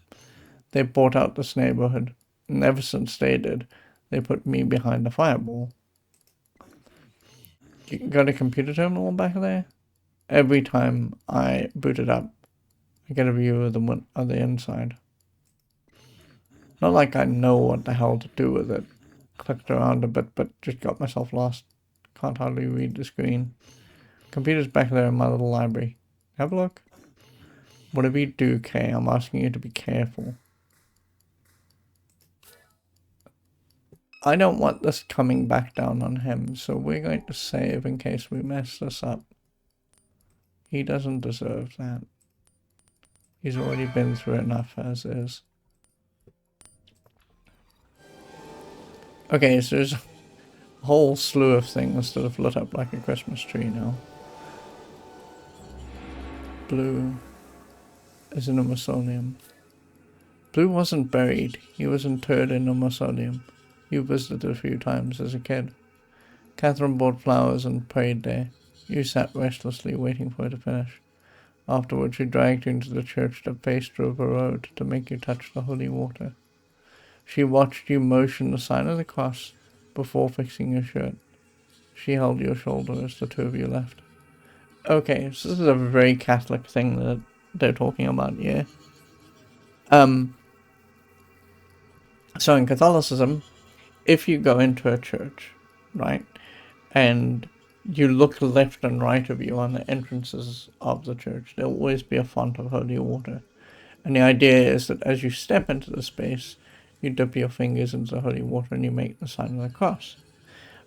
They bought out this neighborhood, and ever since they did, they put me behind the firewall. You got a computer terminal back there? Every time I boot it up, I get a view of the inside. Not like I know what the hell to do with it. Clicked around a bit, but just got myself lost. Can't hardly read the screen. Computer's back there in my little library. Have a look. Whatever you do, Kay, I'm asking you to be careful. I don't want this coming back down on him, so we're going to save in case we mess this up. He doesn't deserve that. He's already been through enough as is. Okay, so there's a whole slew of things that have lit up like a Christmas tree now. Blue is in a mausoleum. Blue wasn't buried. He was interred in a mausoleum. You visited a few times as a kid. Catherine bought flowers and prayed there. You sat restlessly waiting for her to finish. Afterwards, she dragged you into the church that faced River Road to make you touch the holy water. She watched you motion the sign of the cross before fixing your shirt. She held your shoulder as the two of you left. Okay, so this is a very Catholic thing that they're talking about here. So in Catholicism, if you go into a church, right, and you look left and right of you on the entrances of the church, there'll always be a font of holy water. And the idea is that as you step into the space, you dip your fingers into the holy water and you make the sign of the cross.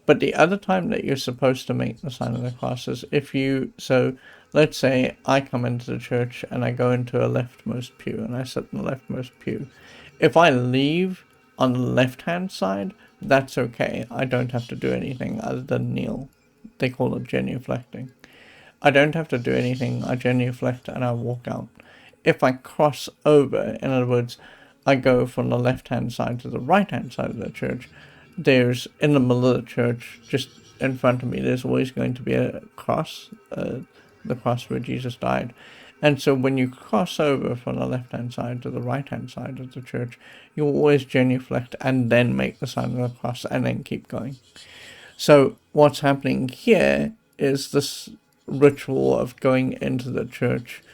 But the other time that you're supposed to make the sign of the cross is if you, so let's say I come into the church and I go into a leftmost pew and I sit in the leftmost pew. If I leave on the left-hand side, that's okay. I don't have to do anything other than kneel. They call it genuflecting. I don't have to do anything. I genuflect and I walk out. If I cross over, in other words, I go from the left-hand side to the right-hand side of the church, there's, in the middle of the church, just in front of me, there's always going to be a cross, the cross where Jesus died. And so when you cross over from the left-hand side to the right-hand side of the church, you always genuflect and then make the sign of the cross and then keep going. So what's happening here is this ritual of going into the church,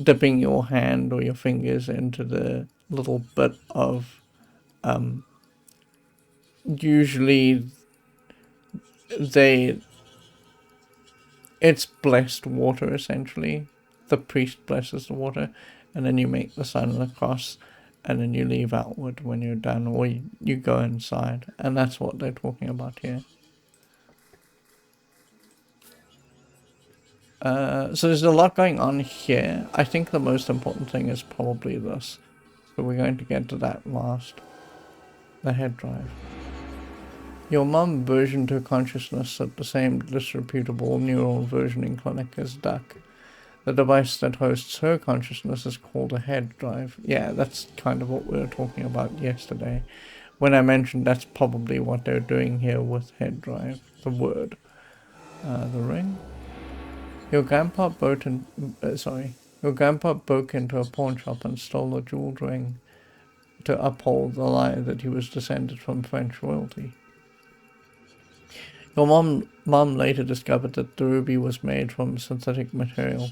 dipping your hand or your fingers into the little bit of, usually it's blessed water, essentially. The priest blesses the water, and then you make the sign of the cross, and then you leave outward when you're done, or you go inside. And that's what they're talking about here. So there's a lot going on here. I think the most important thing is probably this. So we're going to get to that last. The head drive. Your mum versioned her consciousness at the same disreputable neural versioning clinic as Duck. The device that hosts her consciousness is called a head drive. Yeah, that's kind of what we were talking about yesterday. When I mentioned that's probably what they're doing here with head drive. The word. The ring. Your grandpa broke into a pawn shop and stole a jeweled ring to uphold the lie that he was descended from French royalty. Your mom later discovered that the ruby was made from synthetic material.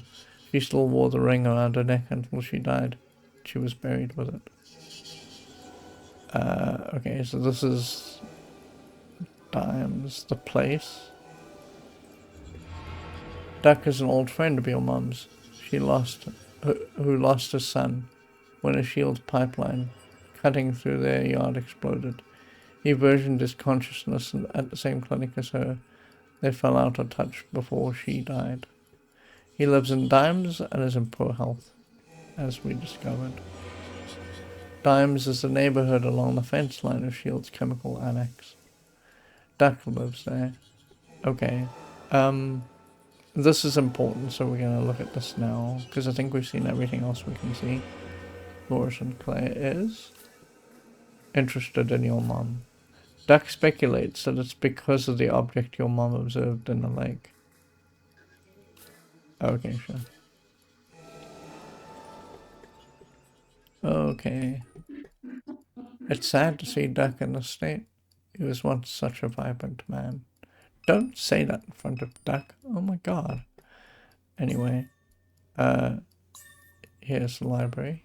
She still wore the ring around her neck until she died. She was buried with it. Okay, so this is Dimes, the place. Duck is an old friend of your mum's. Who lost her son when a shield pipeline cutting through their yard exploded. He versioned his consciousness at the same clinic as her. They fell out of touch before she died. He lives in Dimes and is in poor health, as we discovered. Dimes is the neighborhood along the fence line of Shield's chemical annex. Duck lives there. Okay. This is important, so we're going to look at this now, because I think we've seen everything else we can see. Laura Sinclair is interested in your mom. Duck speculates that it's because of the object your mom observed in the lake. Okay, sure. Okay. It's sad to see Duck in this state. He was once such a vibrant man. Don't say that in front of Duck. Oh my god. Anyway. Here's the library.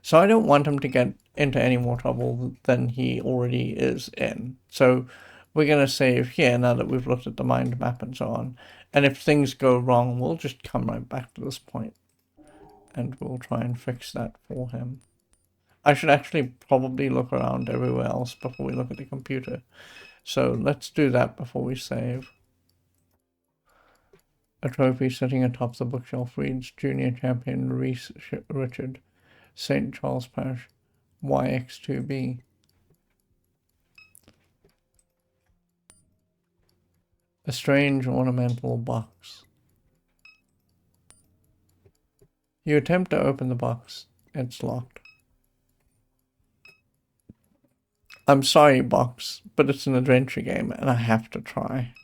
So I don't want him to get into any more trouble than he already is in. So we're going to save here now that we've looked at the mind map and so on. And if things go wrong, we'll just come right back to this point. And we'll try and fix that for him. I should actually probably look around everywhere else before we look at the computer. So let's do that before we save. A trophy sitting atop the bookshelf reads Junior Champion Reese Richard, St. Charles Parish, YX2B. A strange ornamental box. You attempt to open the box. It's locked. I'm sorry, box, but it's an adventure game and I have to try.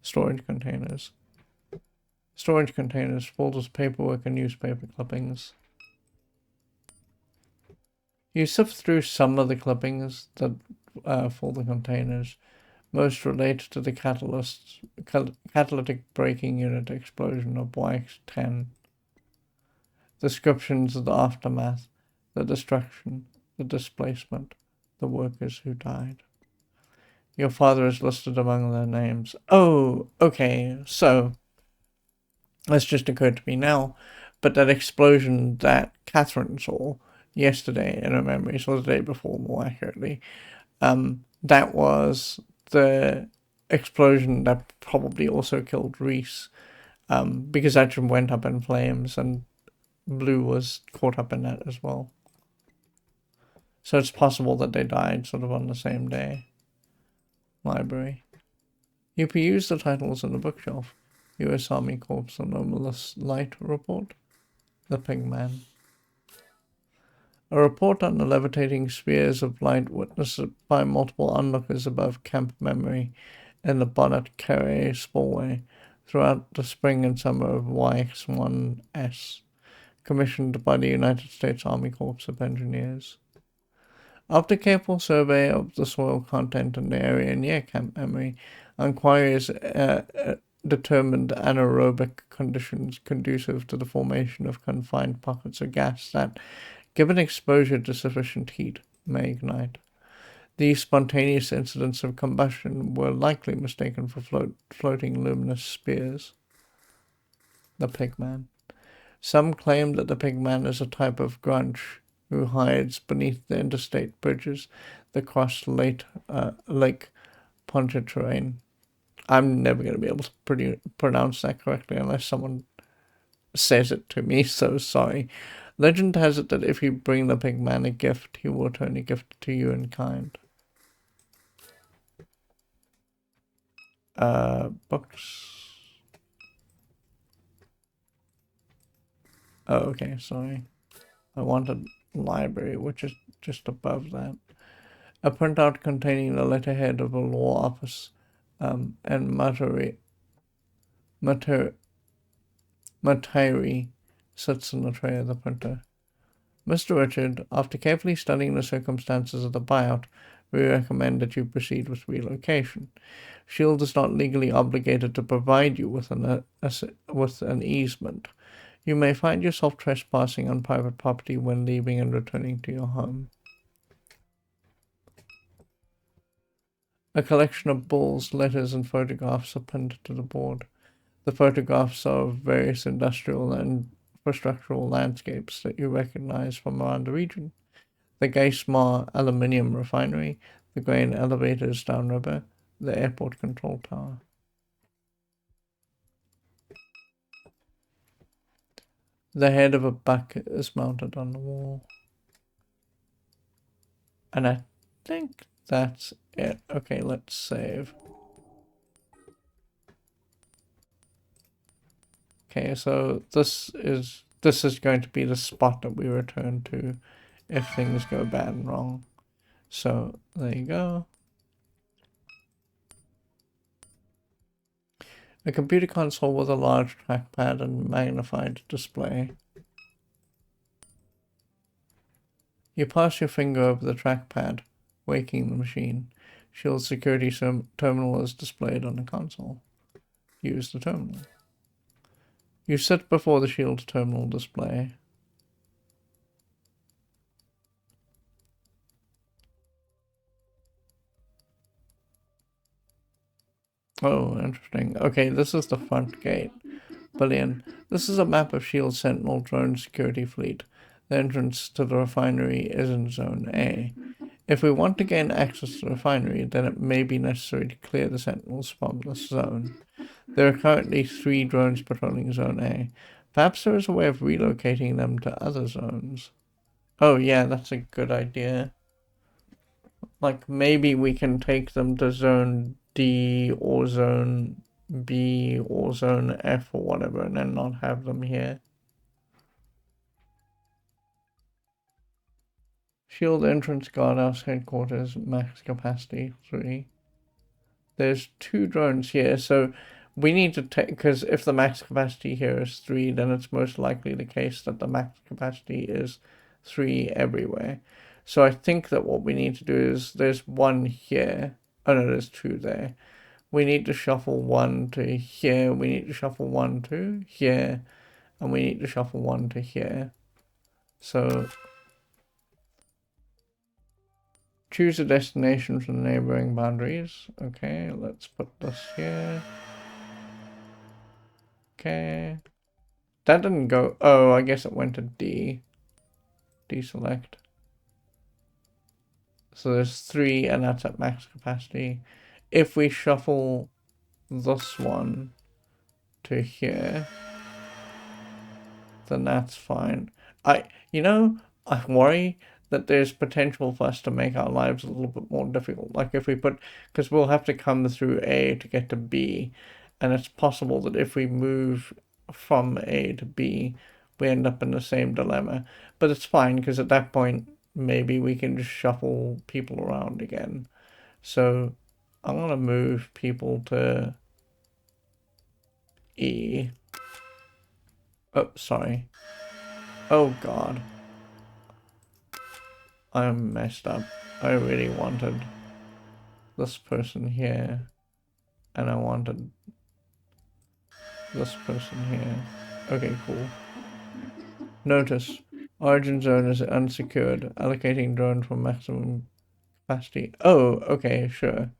Storage containers. Storage containers filled with paperwork and newspaper clippings. You sift through some of the clippings that fill the containers. Most relate to the catalytic braking unit explosion of YX-10. Descriptions of the aftermath, the destruction, the displacement, the workers who died. Your father is listed among their names. Oh, okay, so that's just occurred to me now, but that explosion that Catherine saw yesterday in her memories, or the day before more accurately, that was the explosion that probably also killed Reese, because that just went up in flames and Blue was caught up in that as well. So it's possible that they died sort of on the same day. Library. You peruse the titles on the bookshelf. U.S. Army Corps Anomalous Light Report. The Pigman. A report on the levitating spheres of light witnessed by multiple onlookers above Camp Memory in the Bonnet Carré Spillway throughout the spring and summer of YX-1S, commissioned by the United States Army Corps of Engineers. After careful survey of the soil content in the area near Camp Emery, inquiries determined anaerobic conditions conducive to the formation of confined pockets of gas that, given exposure to sufficient heat, may ignite. These spontaneous incidents of combustion were likely mistaken for floating luminous spears. The Pigman. Some claim that the Pigman is a type of grunge who hides beneath the interstate bridges that cross Lake Pontchartrain. I'm never going to be able to pronounce that correctly unless someone says it to me, so sorry. Legend has it that if you bring the Pigman a gift, he will return a gift to you in kind. Books. Oh, okay, sorry. I wanted library, which is just above that. A printout containing the letterhead of a law office and Materi sits in the tray of the printer. Mr. Richard, after carefully studying the circumstances of the buyout, we recommend that you proceed with relocation. Shield is not legally obligated to provide you with an easement. You may find yourself trespassing on private property when leaving and returning to your home. A collection of bulls, letters, and photographs are pinned to the board. The photographs are of various industrial and infrastructural landscapes that you recognize from around the region. The Geismar aluminium refinery, the grain elevators downriver, the airport control tower. The head of a buck is mounted on the wall. And I think that's it. Okay, let's save. Okay, so this is going to be the spot that we return to if things go bad and wrong. So there you go. A computer console with a large trackpad and magnified display. You pass your finger over the trackpad, waking the machine. Shield security terminal is displayed on the console. Use the terminal. You sit before the Shield terminal display. Oh, interesting. Okay, this is the front gate. Brilliant. This is a map of Shield Sentinel drone security fleet. The entrance to the refinery is in Zone A. If we want to gain access to the refinery, then it may be necessary to clear the Sentinels from this zone. There are currently 3 drones patrolling Zone A. Perhaps there is a way of relocating them to other zones. Oh yeah, that's a good idea. Like, maybe we can take them to Zone D or Zone B or Zone F or whatever, and then not have them here. Shield entrance guardhouse headquarters, max capacity 3. There's 2 drones here, so we need to take, because if the max capacity here is 3, then it's most likely the case that the max capacity is 3 everywhere. So I think that what we need to do is, there's 1 here. Oh no, there's 2 there. We need to shuffle 1 to here, we need to shuffle 1 to here, and we need to shuffle 1 to here. So choose a destination from the neighboring boundaries. Okay, let's put this here. Okay. That didn't go. Oh, I guess it went to D. Deselect. So there's 3, and that's at max capacity. If we shuffle this one to here, then that's fine. I worry that there's potential for us to make our lives a little bit more difficult. Like if we put, because we'll have to come through A to get to B, and it's possible that if we move from A to B, we end up in the same dilemma. But it's fine, because at that point, maybe we can just shuffle people around again. So I'm going to move people to E. Oh, sorry. Oh god. I messed up. I really wanted this person here. And I wanted this person here. Okay, cool. Notice. Origin zone is unsecured. Allocating drone for maximum capacity. Oh, okay, sure.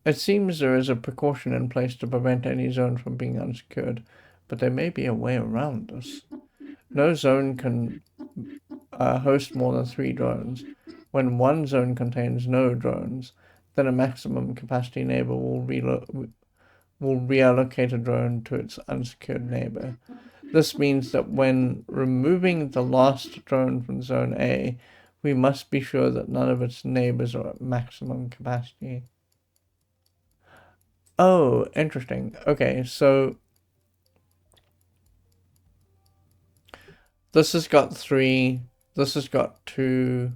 It seems there is a precaution in place to prevent any zone from being unsecured, but there may be a way around this. No zone can host more than 3 drones. When one zone contains no drones, then a maximum capacity neighbor will reallocate a drone to its unsecured neighbor. This means that when removing the last drone from Zone A, we must be sure that none of its neighbors are at maximum capacity. Oh, interesting. Okay, so this has got 3, this has got 2,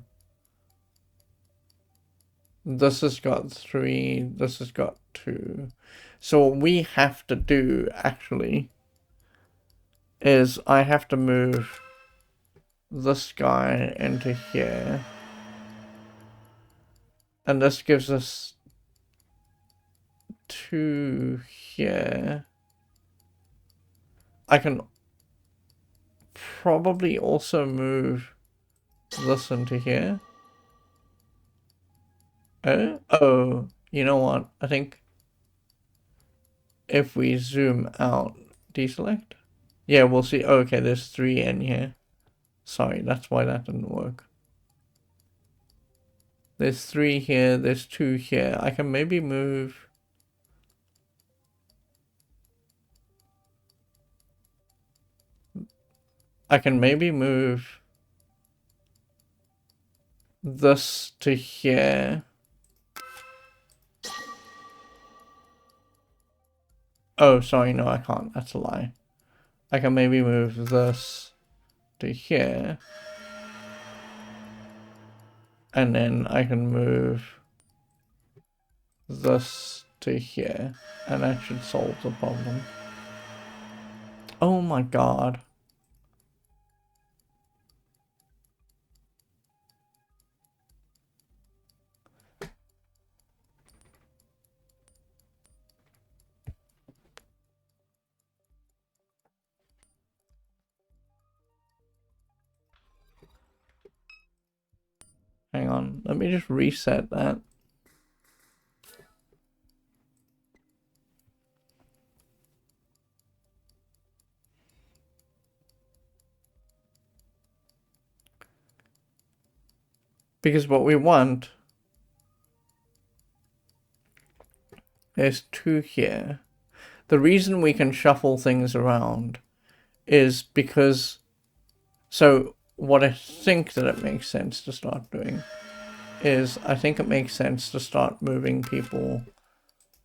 this has got 3, this has got 2. So what we have to do, actually, is I have to move this guy into here. And this gives us 2 here. I can probably also move this into here. Oh, you know what? I think if we zoom out, deselect. Yeah, we'll see. Oh, okay, there's 3 in here. Sorry, that's why that didn't work. There's 3 here, there's 2 here. I can maybe move... I can maybe move this to here. Oh, sorry, no, I can't. That's a lie. I can maybe move this to here. And then I can move this to here. And that should solve the problem. Oh my god. Hang on, let me just reset that. Because what we want is 2 here. The reason we can shuffle things around is because... So what I think that it makes sense to start doing is I think it makes sense to start moving people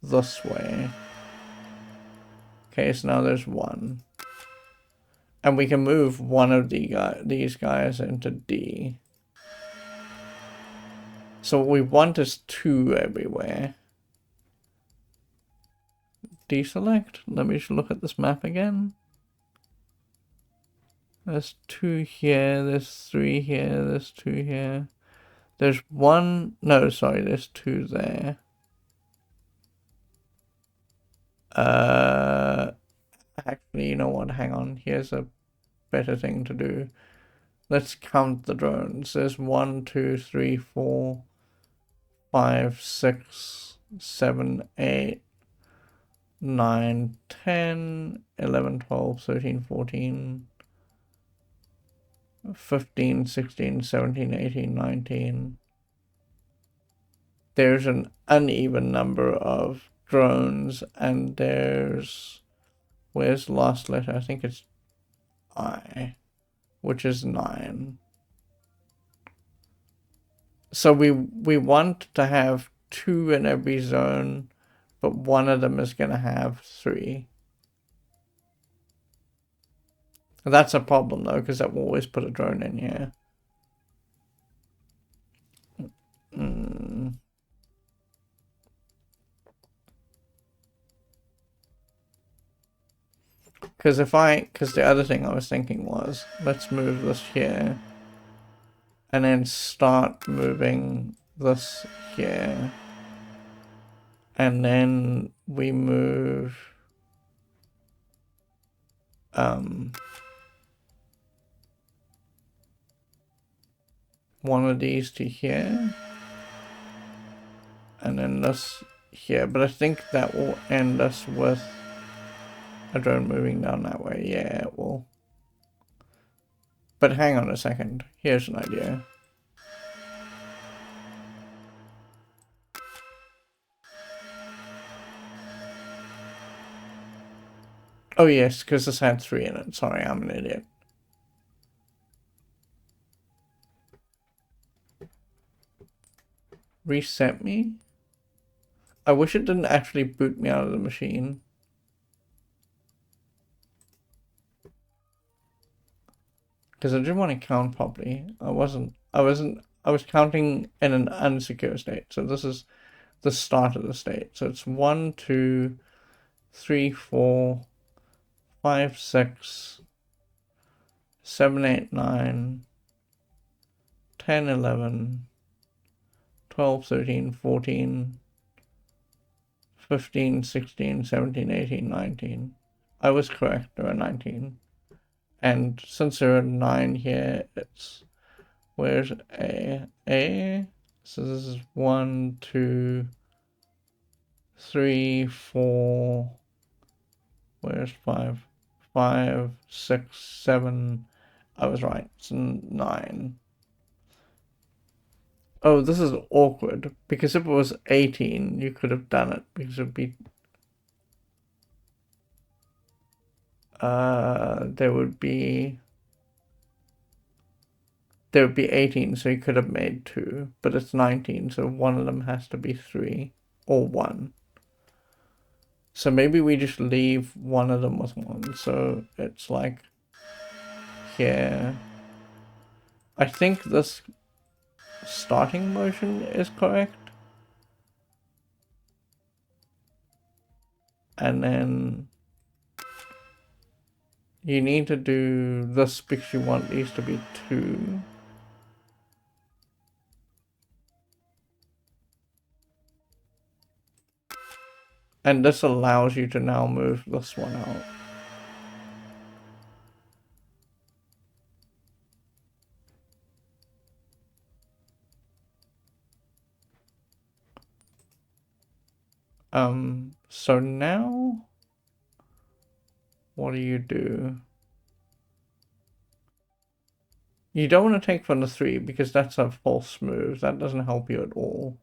this way. Okay, so now there's 1. And we can move one of these guys into D. So what we want is 2 everywhere. Deselect. Let me just look at this map again. There's 2 here, there's 3 here, there's 2 here. There's 1, no, sorry, there's 2 there. Actually, you know what, hang on, here's a better thing to do. Let's count the drones. There's 1, 2, 3, 4, 5, 6, 7, 8, 9, 10, 11, 12, 13, 14, 15, 16, 17, 18, 19. There's an uneven number of drones, and there's... Where's the last letter? I think it's I, which is 9. So we want to have 2 in every zone, but one of them is going to have 3. That's a problem though, because that will always put a drone in here. Because the other thing I was thinking was, let's move this here. And then start moving this here. And then we move one of these to here. And then this here. But I think that will end us with a drone moving down that way. Yeah, it will. But hang on a second. Here's an idea. Oh yes, because this had 3 in it. Sorry, I'm an idiot. Reset me? I wish it didn't actually boot me out of the machine. Because I didn't want to count properly. I was counting in an unsecure state. So this is the start of the state. So it's 1, 2, 3, 4, 5, 6, 7, 8, 9, 10, 11, 12, 13, 14, 15, 16, 17, 18, 19. I was correct, there are 19. And since there are 9 here, it's, where's A? A? So this is 1, 2, 3, 4, where's 5? 5, 6, 7, I was right, it's 9. Oh, this is awkward, because if it was 18, you could have done it, because it would be... there would be 18, so you could have made 2, but it's 19, so one of them has to be 3, or 1. So maybe we just leave one of them with 1, so it's like here. I think this starting motion is correct. And then you need to do this because you want these to be 2. And this allows you to now move this one out. So now, what do? You don't want to take from the 3 because that's a false move. That doesn't help you at all.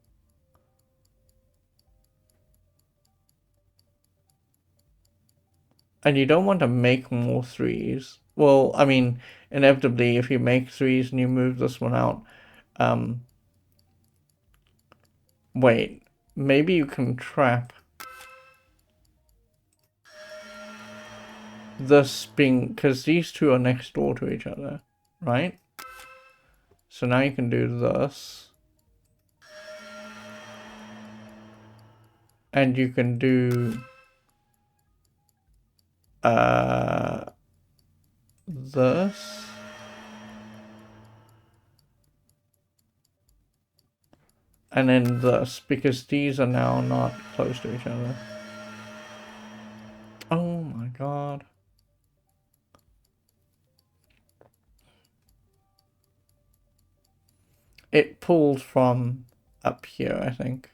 And you don't want to make more 3s. Well, I mean, inevitably, if you make 3s and you move this one out, wait, maybe you can trap this being, because these 2 are next door to each other, right? So now you can do this. And you can do this. And then this, because these are now not close to each other. Oh my god. It pulled from up here, I think.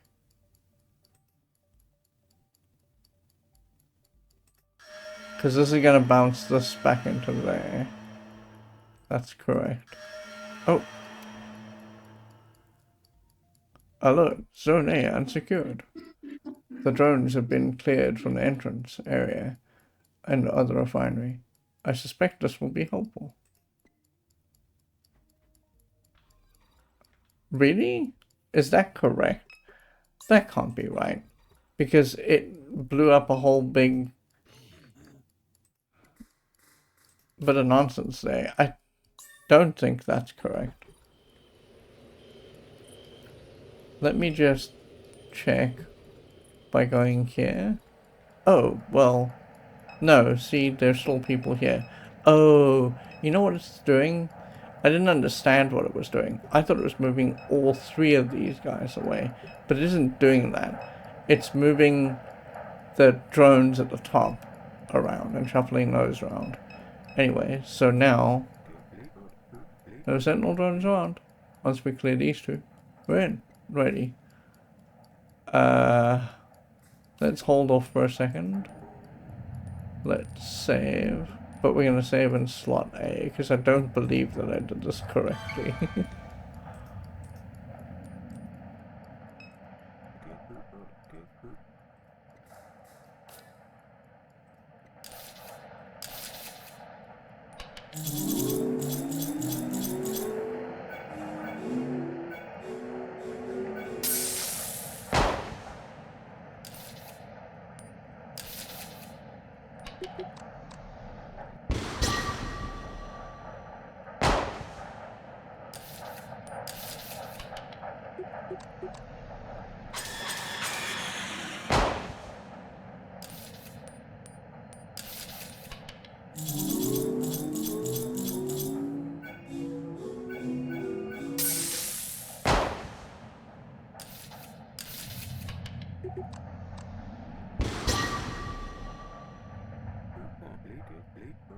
Because this is going to bounce this back into there. That's correct. Oh. Alert. Zone A unsecured. The drones have been cleared from the entrance area and other refinery. I suspect this will be helpful. Really? Is that correct? That can't be right. Because it blew up a whole big bit of nonsense there. I don't think that's correct. Let me just check by going here. Oh, well, No, see, there's still people here. Oh, you know what it's doing? I didn't understand what it was doing. I thought it was moving all three of these guys away, but it isn't doing that. It's moving the drones at the top around and shuffling those around. Anyway, so now no sentinel drones around. Once we clear these two, we're in. Ready. Let's hold off for a second. Let's save. But we're going to save in slot A, because I don't believe that I did this correctly.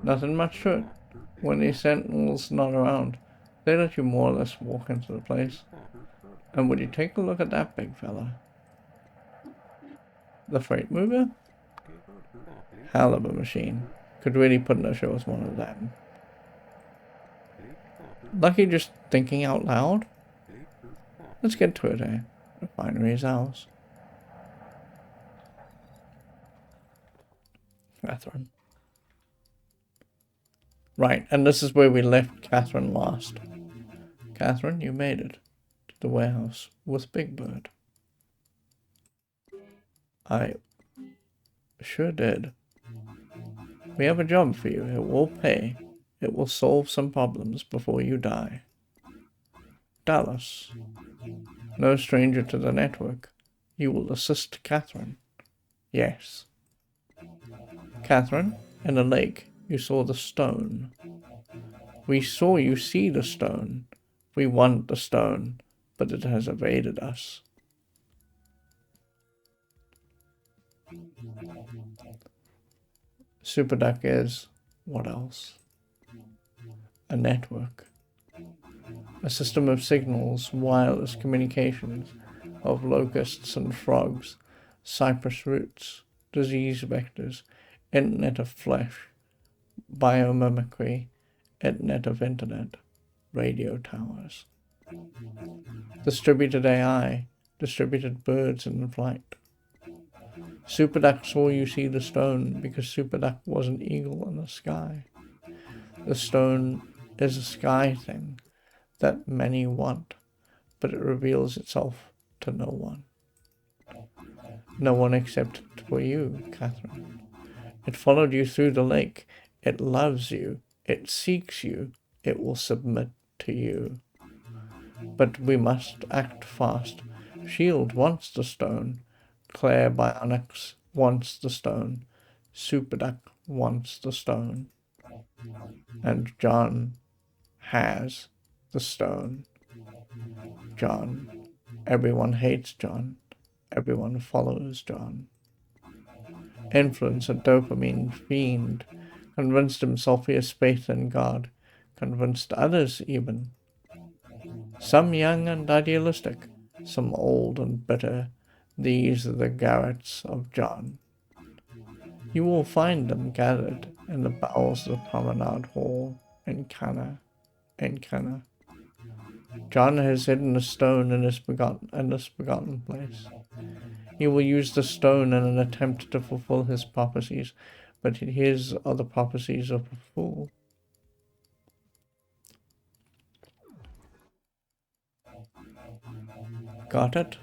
Nothing much to it. When the sentinel's not around, they let you more or less walk into the place. And would you take a look at that big fella? The freight mover? Hell of a machine. Could really put in a show with one of them. Lucky just thinking out loud? Let's get to it, eh? Refinery is ours. Catherine. Right, and this is where we left Catherine last. Catherine, you made it to the warehouse with Big Bird. I sure did. We have a job for you. It will pay. It will solve some problems before you die. Dallas. No stranger to the network. You will assist Catherine. Yes. Catherine, in the lake, you saw the stone. We saw you see the stone. We want the stone, but it has evaded us. Superduck is, what else? A network. A system of signals, wireless communications, of locusts and frogs, cypress roots, disease vectors, internet of flesh, biomimicry, internet of internet, radio towers. Distributed AI, distributed birds in flight. Superduck saw you see the stone because Superduck was an eagle in the sky. The stone is a sky thing that many want, but it reveals itself to no one. No one except for you, Catherine. It followed you through the lake. It loves you. It seeks you. It will submit to you. But we must act fast. Shield wants the stone. Claire Bionics wants the stone. Superduck wants the stone. And John has the stone. John. Everyone hates John. Everyone follows John. Influence a dopamine fiend. Convinced himself he is faith in God. Convinced others even. Some young and idealistic. Some old and bitter. These are the garrets of John. You will find them gathered in the bowels of the promenade hall in Cana. John has hidden a stone in this begotten place. He will use the stone in an attempt to fulfill his prophecies, but his are the prophecies of a fool. Got it?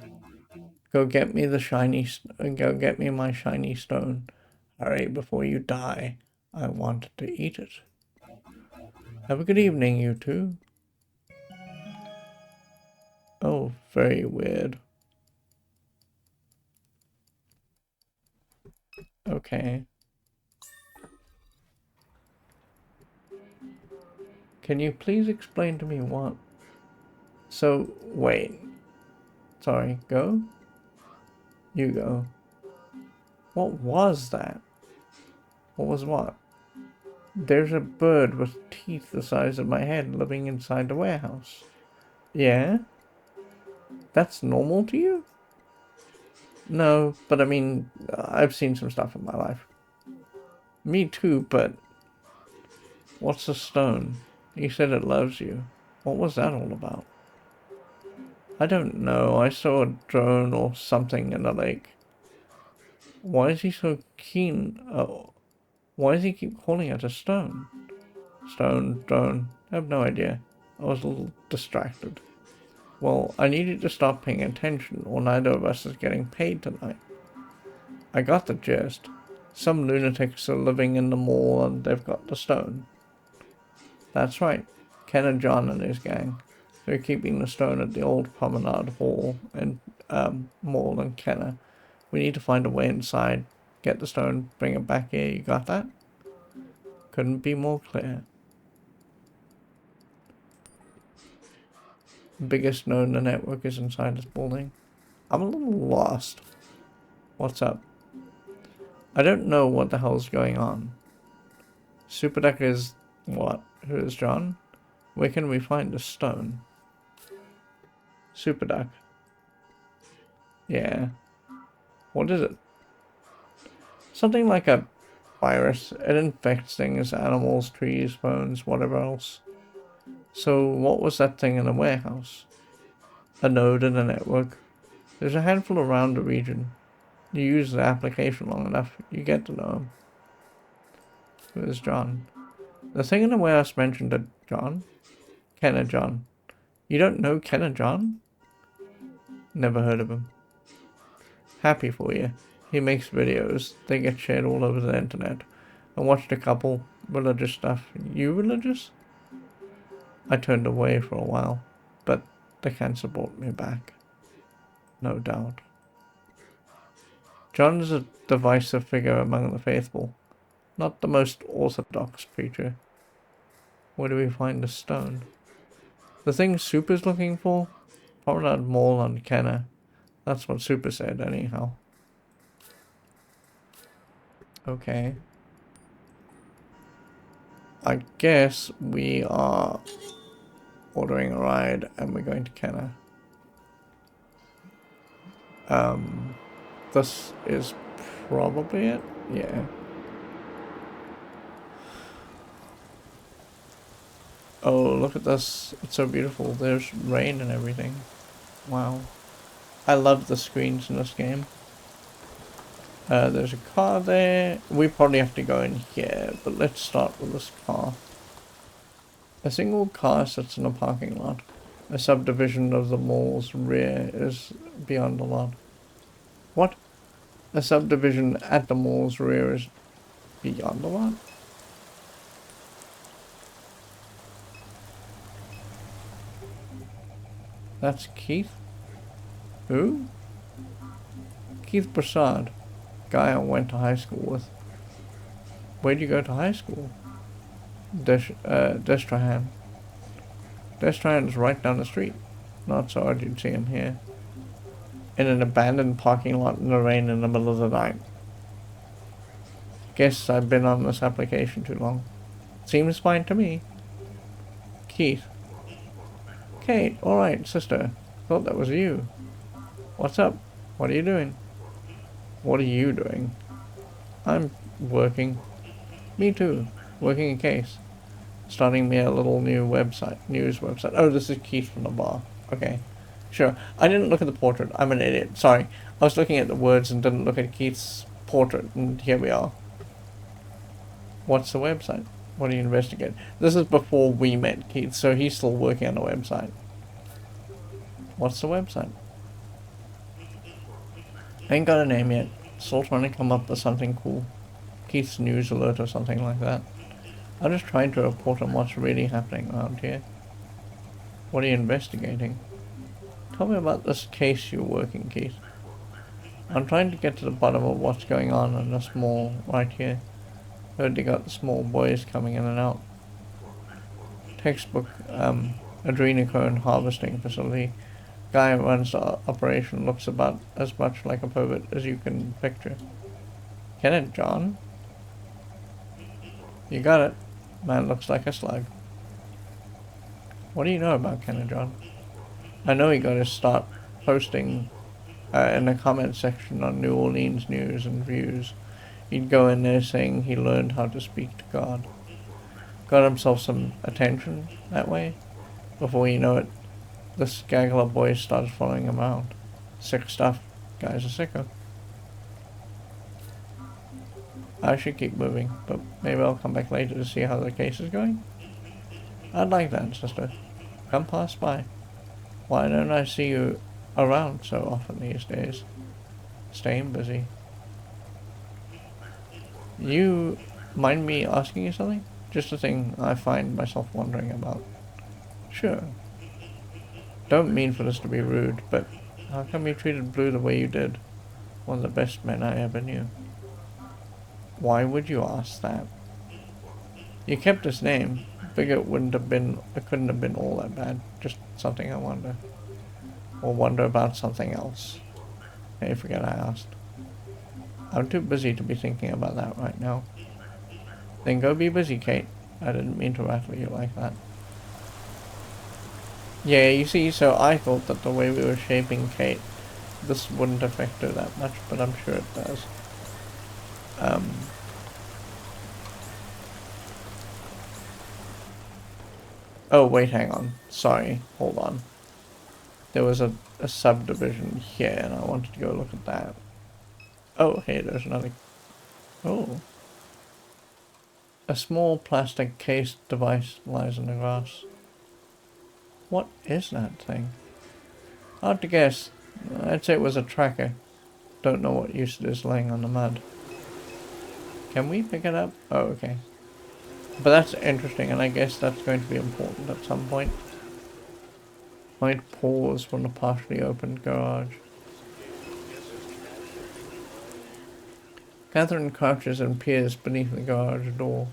Go get me my shiny stone. Hurry before you die. I want to eat it. Have a good evening, you two. Oh, very weird. Okay. Can you please explain to me what? So, wait. Sorry, go? You go. What was that? What was what? There's a bird with teeth the size of my head living inside the warehouse. Yeah? That's normal to you? No, but I mean, I've seen some stuff in my life. Me too, but what's a stone? You said it loves you. What was that all about? I don't know. I saw a drone or something in the lake. Why is he so keen? Oh, why does he keep calling it a stone? Stone, drone. I have no idea. I was a little distracted. Well, I need you to stop paying attention or neither of us is getting paid tonight. I got the gist. Some lunatics are living in the mall and they've got the stone. That's right. Ken and John and his gang. They're keeping the stone at the old promenade hall and mall in Kenner. We need to find a way inside, get the stone, bring it back here. You got that? Couldn't be more clear. The biggest node in the network is inside this building. I'm a little lost. What's up? I don't know what the hell's going on. Superduck is what? Who is John? Where can we find the stone? Superduck. Yeah. What is it? Something like a virus. It infects things, animals, trees, phones, whatever else. So what was that thing in the warehouse? A node in the network. There's a handful around the region. You use the application long enough, you get to know him. Who is John? The thing in the warehouse mentioned a John? Ken and John. You don't know Ken and John? Never heard of him. Happy for you. He makes videos. They get shared all over the internet. I watched a couple religious stuff. You religious? I turned away for a while, but the cancer brought me back. No doubt. John is a divisive figure among the faithful. Not the most orthodox preacher. Where do we find the stone? The thing Super's looking for? Promenade Mall on Kenner. That's what Super said, anyhow. Okay. I guess we are ordering a ride and we're going to Kenner. This is probably it? Yeah. Oh, look at this. It's so beautiful. There's rain and everything. Wow. I love the screens in this game. There's a car there. We probably have to go in here, but let's start with this car. A single car sits in a parking lot. A subdivision of the mall's rear is beyond the lot. What? A subdivision at the mall's rear is beyond the lot? That's Keith? Who? Keith Prasad. Guy I went to high school with. Where'd you go to high school? Destrahan. Destrahan is right down the street. Not so hard you'd see him here. In an abandoned parking lot in the rain in the middle of the night. Guess I've been on this application too long. Seems fine to me. Keith. Kate, alright, sister. Thought that was you. What's up? What are you doing? What are you doing? I'm working. Me too. Working a case. Starting me a little new website, news website. Oh, this is Keith from the bar. Okay. Sure. I didn't look at the portrait. I'm an idiot. Sorry. I was looking at the words and didn't look at Keith's portrait, and here we are. What's the website? What do you investigate? This is before we met Keith, so he's still working on the website. What's the website? Ain't got a name yet. Still trying to come up with something cool. Keith's news alert or something like that. I'm just trying to report on what's really happening around here. What are you investigating? Tell me about this case you're working, Keith. I'm trying to get to the bottom of what's going on in this mall right here. Heard they got the small boys coming in and out. textbook adrenochrome harvesting facility. Guy who runs the operation looks about as much like a pervert as you can picture. Get it, John? You got it. Man looks like a slug. What do you know about Ken and John? I know he got his start posting in the comment section on New Orleans news and views. He'd go in there saying he learned how to speak to God. Got himself some attention that way. Before you know it, this gaggle of boys started following him around. Sick stuff. Guy's a sicko. I should keep moving, but maybe I'll come back later to see how the case is going. I'd like that, sister. Come pass by. Why don't I see you around so often these days? Staying busy. You mind me asking you something? Just a thing I find myself wondering about. Sure. Don't mean for this to be rude, but how come you treated Blue the way you did? One of the best men I ever knew. Why would you ask that? You kept his name. Figure it couldn't have been all that bad. Just something I wonder. Or wonder about something else. Hey, forget I asked. I'm too busy to be thinking about that right now. Then go be busy, Kate. I didn't mean to rattle you like that. Yeah, you see, so I thought that the way we were shaping Kate, this wouldn't affect her that much, but I'm sure it does. Oh, wait, hang on. Sorry, hold on. There was a subdivision here, and I wanted to go look at that. Oh, hey, there's another... Oh. A small plastic case device lies in the grass. What is that thing? Hard to guess. I'd say it was a tracker. Don't know what use it is laying on the mud. Can we pick it up? Oh, okay. But that's interesting, and I guess that's going to be important at some point. Might pause from the partially opened garage. Catherine crouches and peers beneath the garage door.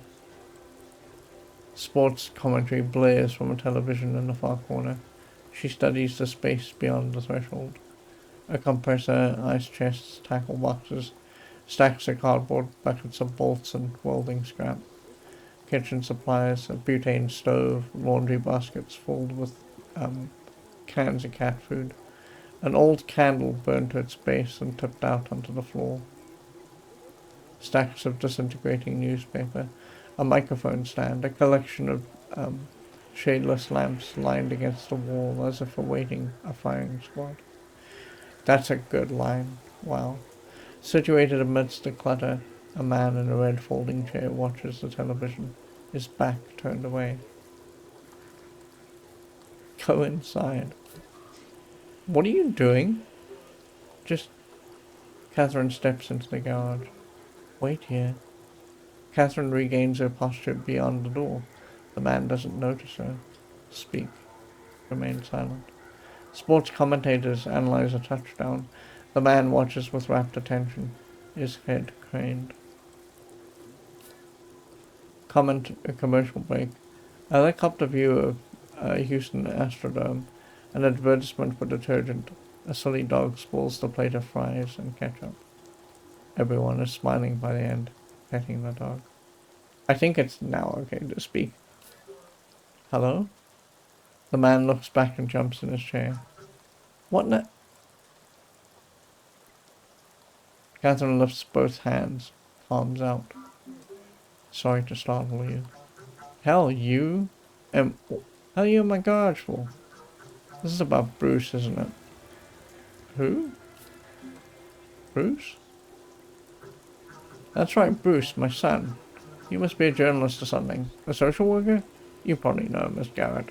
Sports commentary blares from a television in the far corner. She studies the space beyond the threshold. A compressor, ice chests, tackle boxes, stacks of cardboard, buckets of bolts and welding scrap. Kitchen supplies, a butane stove, laundry baskets filled with cans of cat food. An old candle burned to its base and tipped out onto the floor. Stacks of disintegrating newspaper, a microphone stand, a collection of shadeless lamps lined against the wall as if awaiting a firing squad. That's a good line. Wow. Situated amidst the clutter, a man in a red folding chair watches the television, his back turned away. Go inside. What are you doing? Just... Catherine steps into the garage. Wait here. Catherine regains her posture beyond the door. The man doesn't notice her. Speak. Remain silent. Sports commentators analyze a touchdown. The man watches with rapt attention, his head craned. A commercial break. A helicopter view of Houston Astrodome. An advertisement for detergent. A silly dog spoils the plate of fries and ketchup. Everyone is smiling by the end, petting the dog. I think it's now okay to speak. Hello? The man looks back and jumps in his chair. What in the... Catherine lifts both hands, palms out. Sorry to startle you. Hell, you? Hell, you in my garage for? This is about Bruce, isn't it? Who? Bruce? That's right, Bruce, my son. You must be a journalist or something. A social worker? You probably know him as Garrett.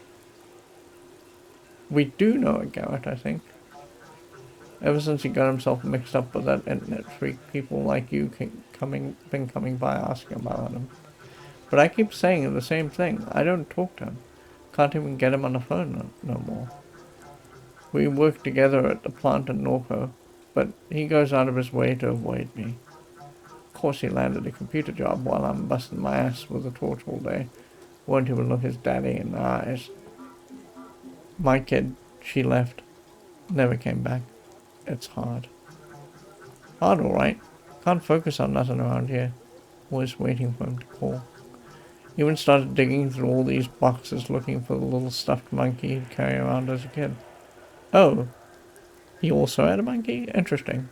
We do know a Garrett, I think. Ever since he got himself mixed up with that internet freak, people like you been coming by asking about him. But I keep saying the same thing. I don't talk to him. Can't even get him on the phone no more. We work together at the plant in NORCO, but he goes out of his way to avoid me. Of course he landed a computer job while I'm busting my ass with a torch all day. Won't even look his daddy in the eyes. My kid, she left. Never came back. It's hard. Hard, alright. Can't focus on nothing around here. Always waiting for him to call. Even started digging through all these boxes looking for the little stuffed monkey he'd carry around as a kid. Oh, he also had a monkey? Interesting.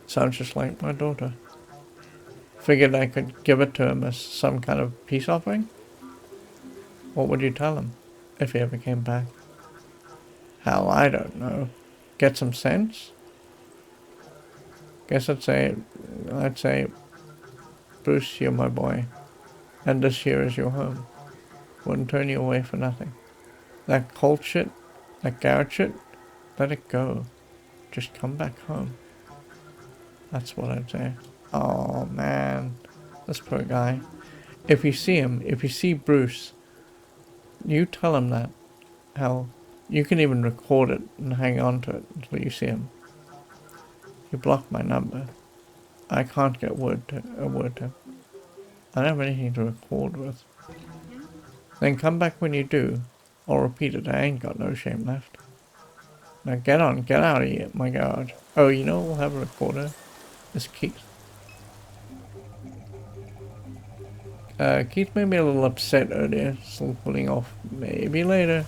Sounds just like my daughter. Figured I could give it to him as some kind of peace offering. What would you tell him if he ever came back? Hell, I don't know. Get some sense? Guess I'd say, Bruce, you're my boy, and this here is your home. Wouldn't turn you away for nothing. That cult shit, that garage shit, let it go. Just come back home. That's what I'd say. Oh man, this poor guy. If you see him, if you see Bruce, you tell him that. Hell, you can even record it and hang on to it until you see him. He blocked my number. I can't get a word to him. I don't have anything to record with. Then come back when you do. I'll repeat it, I ain't got no shame left. Now get out of here, my garage. Oh, you know we'll have a recorder. It's Keith. Keith made me a little upset earlier. Still pulling off. Maybe later.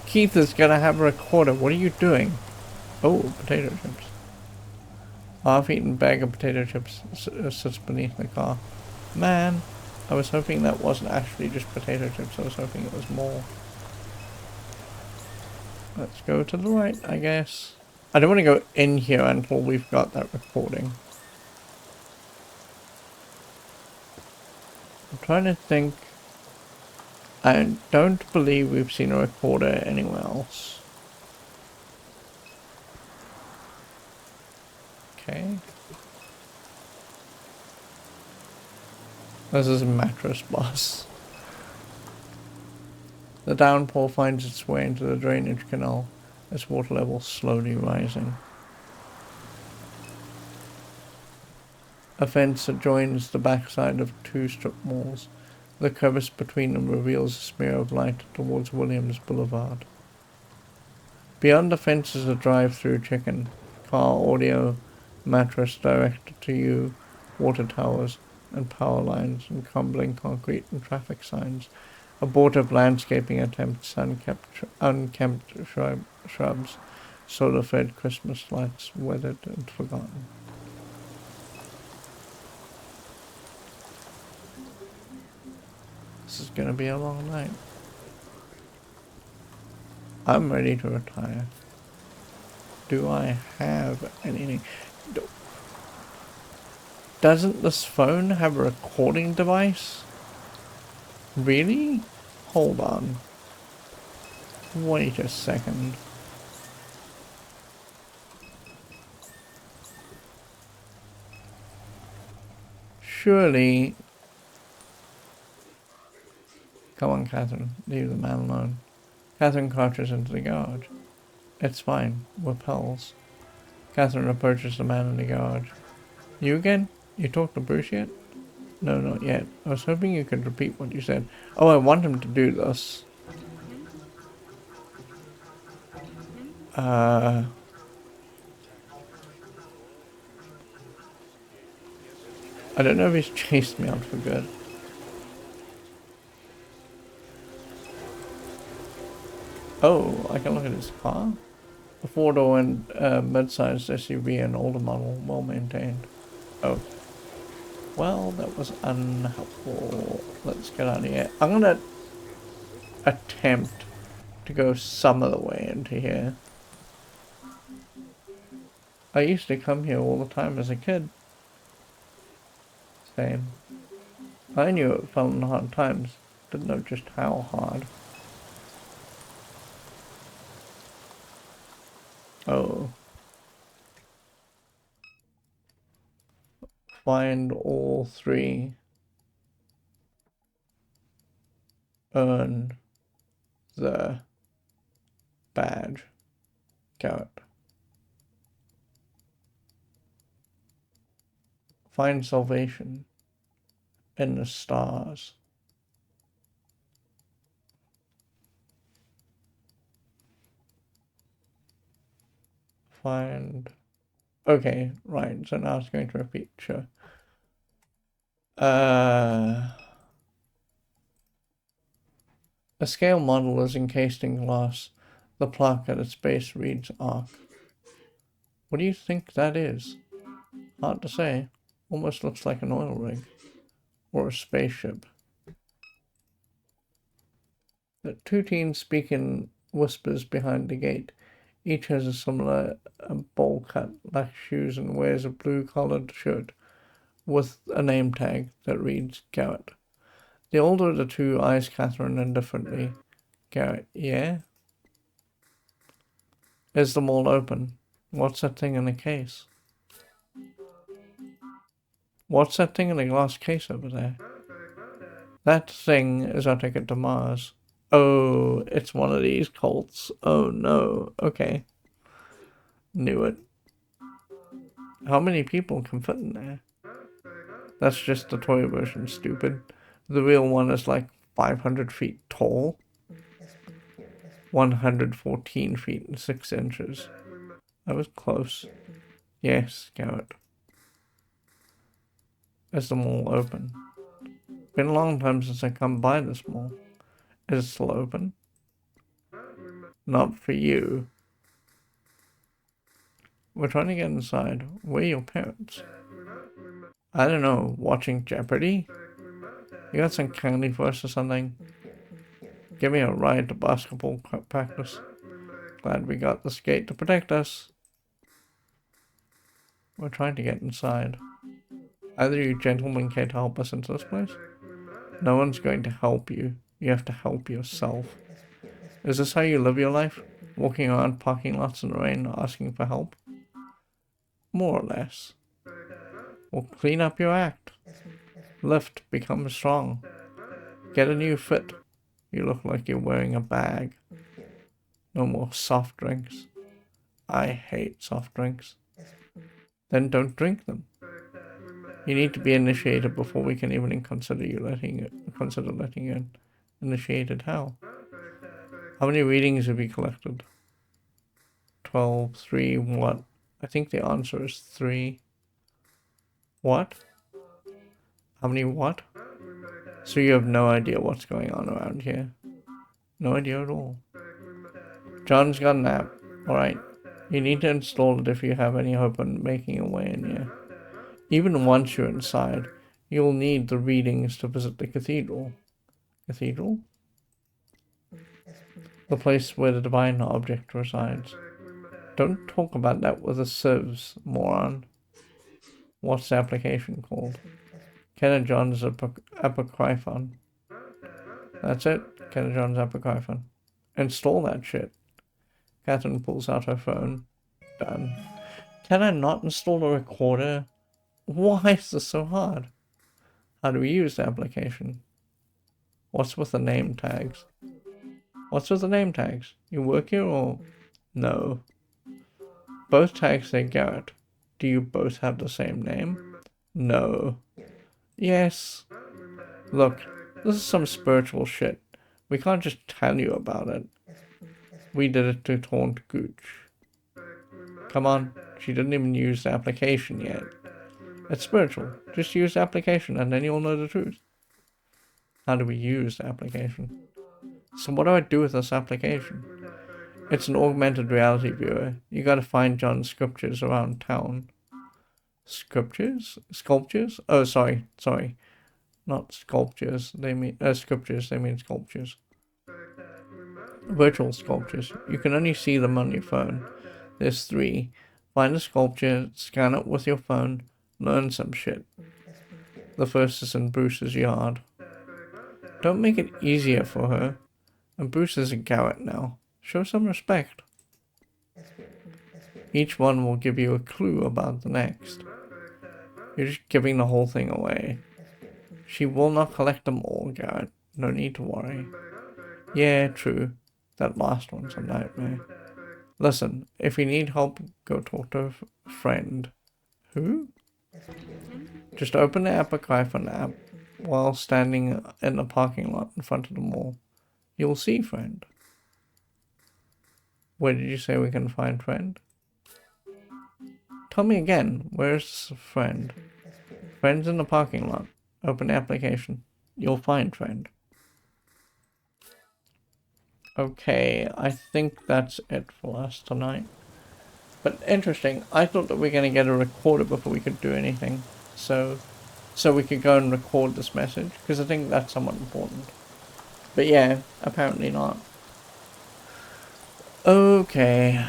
Keith is gonna have a recorder. What are you doing? Oh, potato chips. Half-eaten bag of potato chips sits beneath the car. Man, I was hoping that wasn't actually just potato chips. I was hoping it was more. Let's go to the right, I guess. I don't want to go in here until we've got that recording. I'm trying to think. I don't believe we've seen a recorder anywhere else. Okay. This is a mattress bus. The downpour finds its way into the drainage canal, its water level slowly rising. A fence adjoins the backside of two strip malls. The crevice between them reveals a smear of light towards Williams Boulevard. Beyond the fence is a drive-through chicken, car audio, mattress directed to you, water towers, and power lines, and crumbling concrete and traffic signs. Abortive landscaping attempts, unkempt shrubs, solar-fed Christmas lights, weathered and forgotten. This is gonna be a long night. I'm ready to retire. Do I have anything? Doesn't this phone have a recording device? Really? Hold on. Wait a second. Surely... Come on, Catherine. Leave the man alone. Catherine crouches into the garage. It's fine. We're pals. Catherine approaches the man in the garage. You again? You talked to Bruce yet? No, not yet. I was hoping you could repeat what you said. Oh, I want him to do this. I don't know if he's chased me out for good. Oh, I can look at his car. A four-door and mid-sized SUV, an older model, well maintained. Oh. Well, that was unhelpful. Let's get out of here. I'm gonna attempt to go some of the way into here. I used to come here all the time as a kid. Same. I knew it fell in hard times. Didn't know just how hard. Oh. Find all three. Earn the badge. Carrot. Find salvation. in the stars. Find... Okay, right, so now it's going to repeat, sure. A scale model is encased in glass. The plaque at its base reads arc. What do you think that is? Hard to say. Almost looks like an oil rig. Or a spaceship. The two teens speak in whispers behind the gate. Each has a similar bowl cut, black shoes, and wears a blue-collared shirt with a name tag that reads Garrett. The older of the two eyes Catherine indifferently. Garrett, yeah? Is the mall open? What's that thing in the case? What's that thing in the glass case over there? That thing is our ticket to Mars. Oh, it's one of these Colts. Oh no. Okay. Knew it. How many people can fit in there? That's just the toy version, stupid. The real one is like 500 feet tall. 114 feet and 6 inches. That was close. Yes, Garrett. Is the mall open? Been a long time since I come by this mall. Is it still open? Not for you. We're trying to get inside. Where are your parents? I don't know, watching Jeopardy? You got some candy for us or something? Give me a ride to basketball practice. Glad we got this gate to protect us. We're trying to get inside. Either you gentlemen can't help us into this place. No one's going to help you. You have to help yourself. Is this how you live your life? Walking around parking lots in the rain, asking for help? More or less. Well, clean up your act. Lift, become strong. Get a new fit. You look like you're wearing a bag. No more soft drinks. I hate soft drinks. Then don't drink them. You need to be initiated before we can even consider letting you in. Initiated how? How many readings have you collected? 12, 3, what? I think the answer is 3. What? How many what? So you have no idea what's going on around here? No idea at all. John's got an app. Alright. You need to install it if you have any hope of making your way in here. Even once you're inside, you'll need the readings to visit the cathedral. Cathedral? The place where the divine object resides. Don't talk about that with a civs, moron. What's the application called? Ken and John's Apocryphon. That's it. Ken and John's Apocryphon. Install that shit. Catherine pulls out her phone. Done. Can I not install a recorder? Why is this so hard? How do we use the application? What's with the name tags? What's with the name tags? You work here or... No. Both tags say Garrett. Do you both have the same name? No. Yes. Look, this is some spiritual shit. We can't just tell you about it. We did it to taunt Gooch. Come on, she didn't even use the application yet. It's spiritual. Just use the application and then you'll know the truth. How do we use the application? So what do I do with this application? It's an augmented reality viewer. You gotta find John's scriptures around town. Scriptures? Sculptures? Oh, sorry. Not sculptures. They mean scriptures. They mean sculptures. Virtual sculptures. You can only see them on your phone. There's 3. Find a sculpture, scan it with your phone, learn some shit. The first is in Bruce's yard. Don't make it easier for her. And Bruce is a Garrett now. Show some respect. Each one will give you a clue about the next. You're just giving the whole thing away. She will not collect them all, Garrett. No need to worry. Yeah, true. That last one's a nightmare. Listen, if you need help, go talk to a friend. Who? Just open the Apocryphon app, while standing in the parking lot in front of the mall. You'll see, friend. Where did you say we can find friend? Tell me again, where's friend? Friend's in the parking lot. Open the application. You'll find friend. Okay, I think that's it for us tonight. But interesting, I thought that we were going to get a recorder before we could do anything. So we could go and record this message, because I think that's somewhat important. But yeah, apparently not. Okay,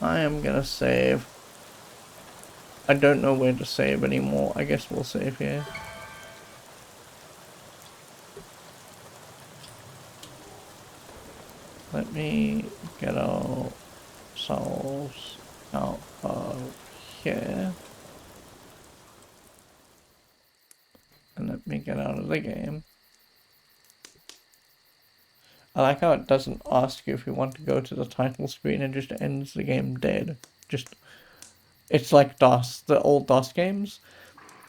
I am gonna save. I don't know where to save anymore. I guess we'll save here. Let me get ourselves out of here. And let me get out of the game. I like how it doesn't ask you if you want to go to the title screen and just ends the game dead. It's like DOS, the old DOS games.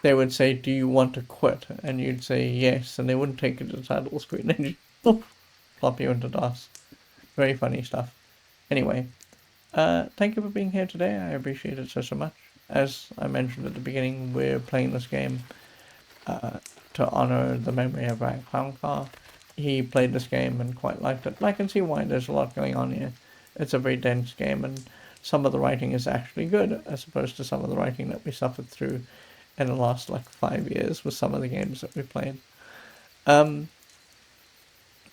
They would say, do you want to quit? And you'd say yes, and they wouldn't take you to the title screen and just plop you into DOS. Very funny stuff. Anyway, thank you for being here today. I appreciate it so much. As I mentioned at the beginning, we're playing this game to honor the memory of RatClowncar. He played this game and quite liked it. And I can see why. There's a lot going on here. It's a very dense game, and some of the writing is actually good, as opposed to some of the writing that we suffered through in the last 5 years with some of the games that we played.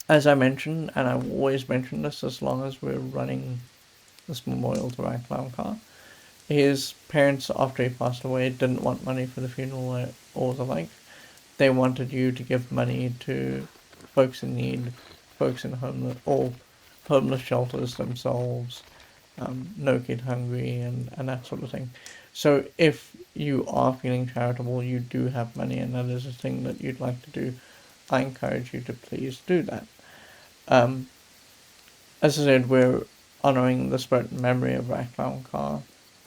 As I mentioned, and I will always mention this as long as we're running this memorial to RatClowncar, his parents, after he passed away, didn't want money for the funeral or the like. They wanted you to give money to folks in need, folks in homeless shelters themselves, No Kid Hungry, and that sort of thing. So if you are feeling charitable, you do have money, and that is a thing that you'd like to do, I encourage you to please do that. As I said, we're honouring the spirit and memory of RatClowncar.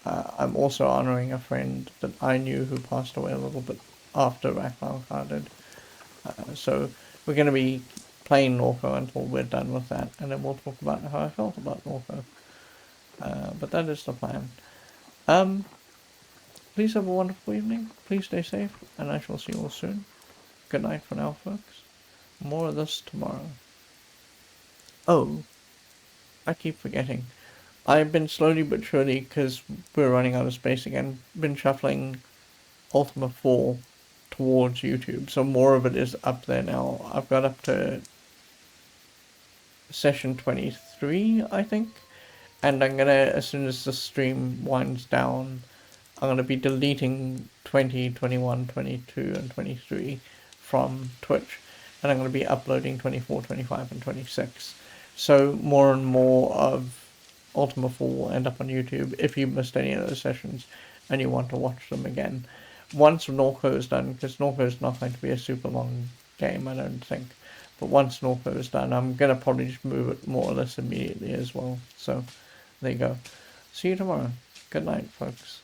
I'm also honouring a friend that I knew who passed away a little bit after RatClowncar did. So we're going to be playing NORCO until we're done with that, and then we'll talk about how I felt about NORCO. But that is the plan. Please have a wonderful evening. Please stay safe, and I shall see you all soon. Good night for now, folks. More of this tomorrow. Oh, I keep forgetting. I've been slowly but surely, because we're running out of space again, been shuffling Ultima 4 towards YouTube, so more of it is up there now. I've got up to session 23, I think, and I'm gonna, as soon as the stream winds down, I'm gonna be deleting 20, 21, 22, and 23 from Twitch, and I'm gonna be uploading 24, 25, and 26. So more and more of Ultima 4 will end up on YouTube if you missed any of those sessions and you want to watch them again. Once NORCO is done, because NORCO is not going to be a super long game, I don't think. But once NORCO is done, I'm going to probably just move it more or less immediately as well. So, there you go. See you tomorrow. Good night, folks.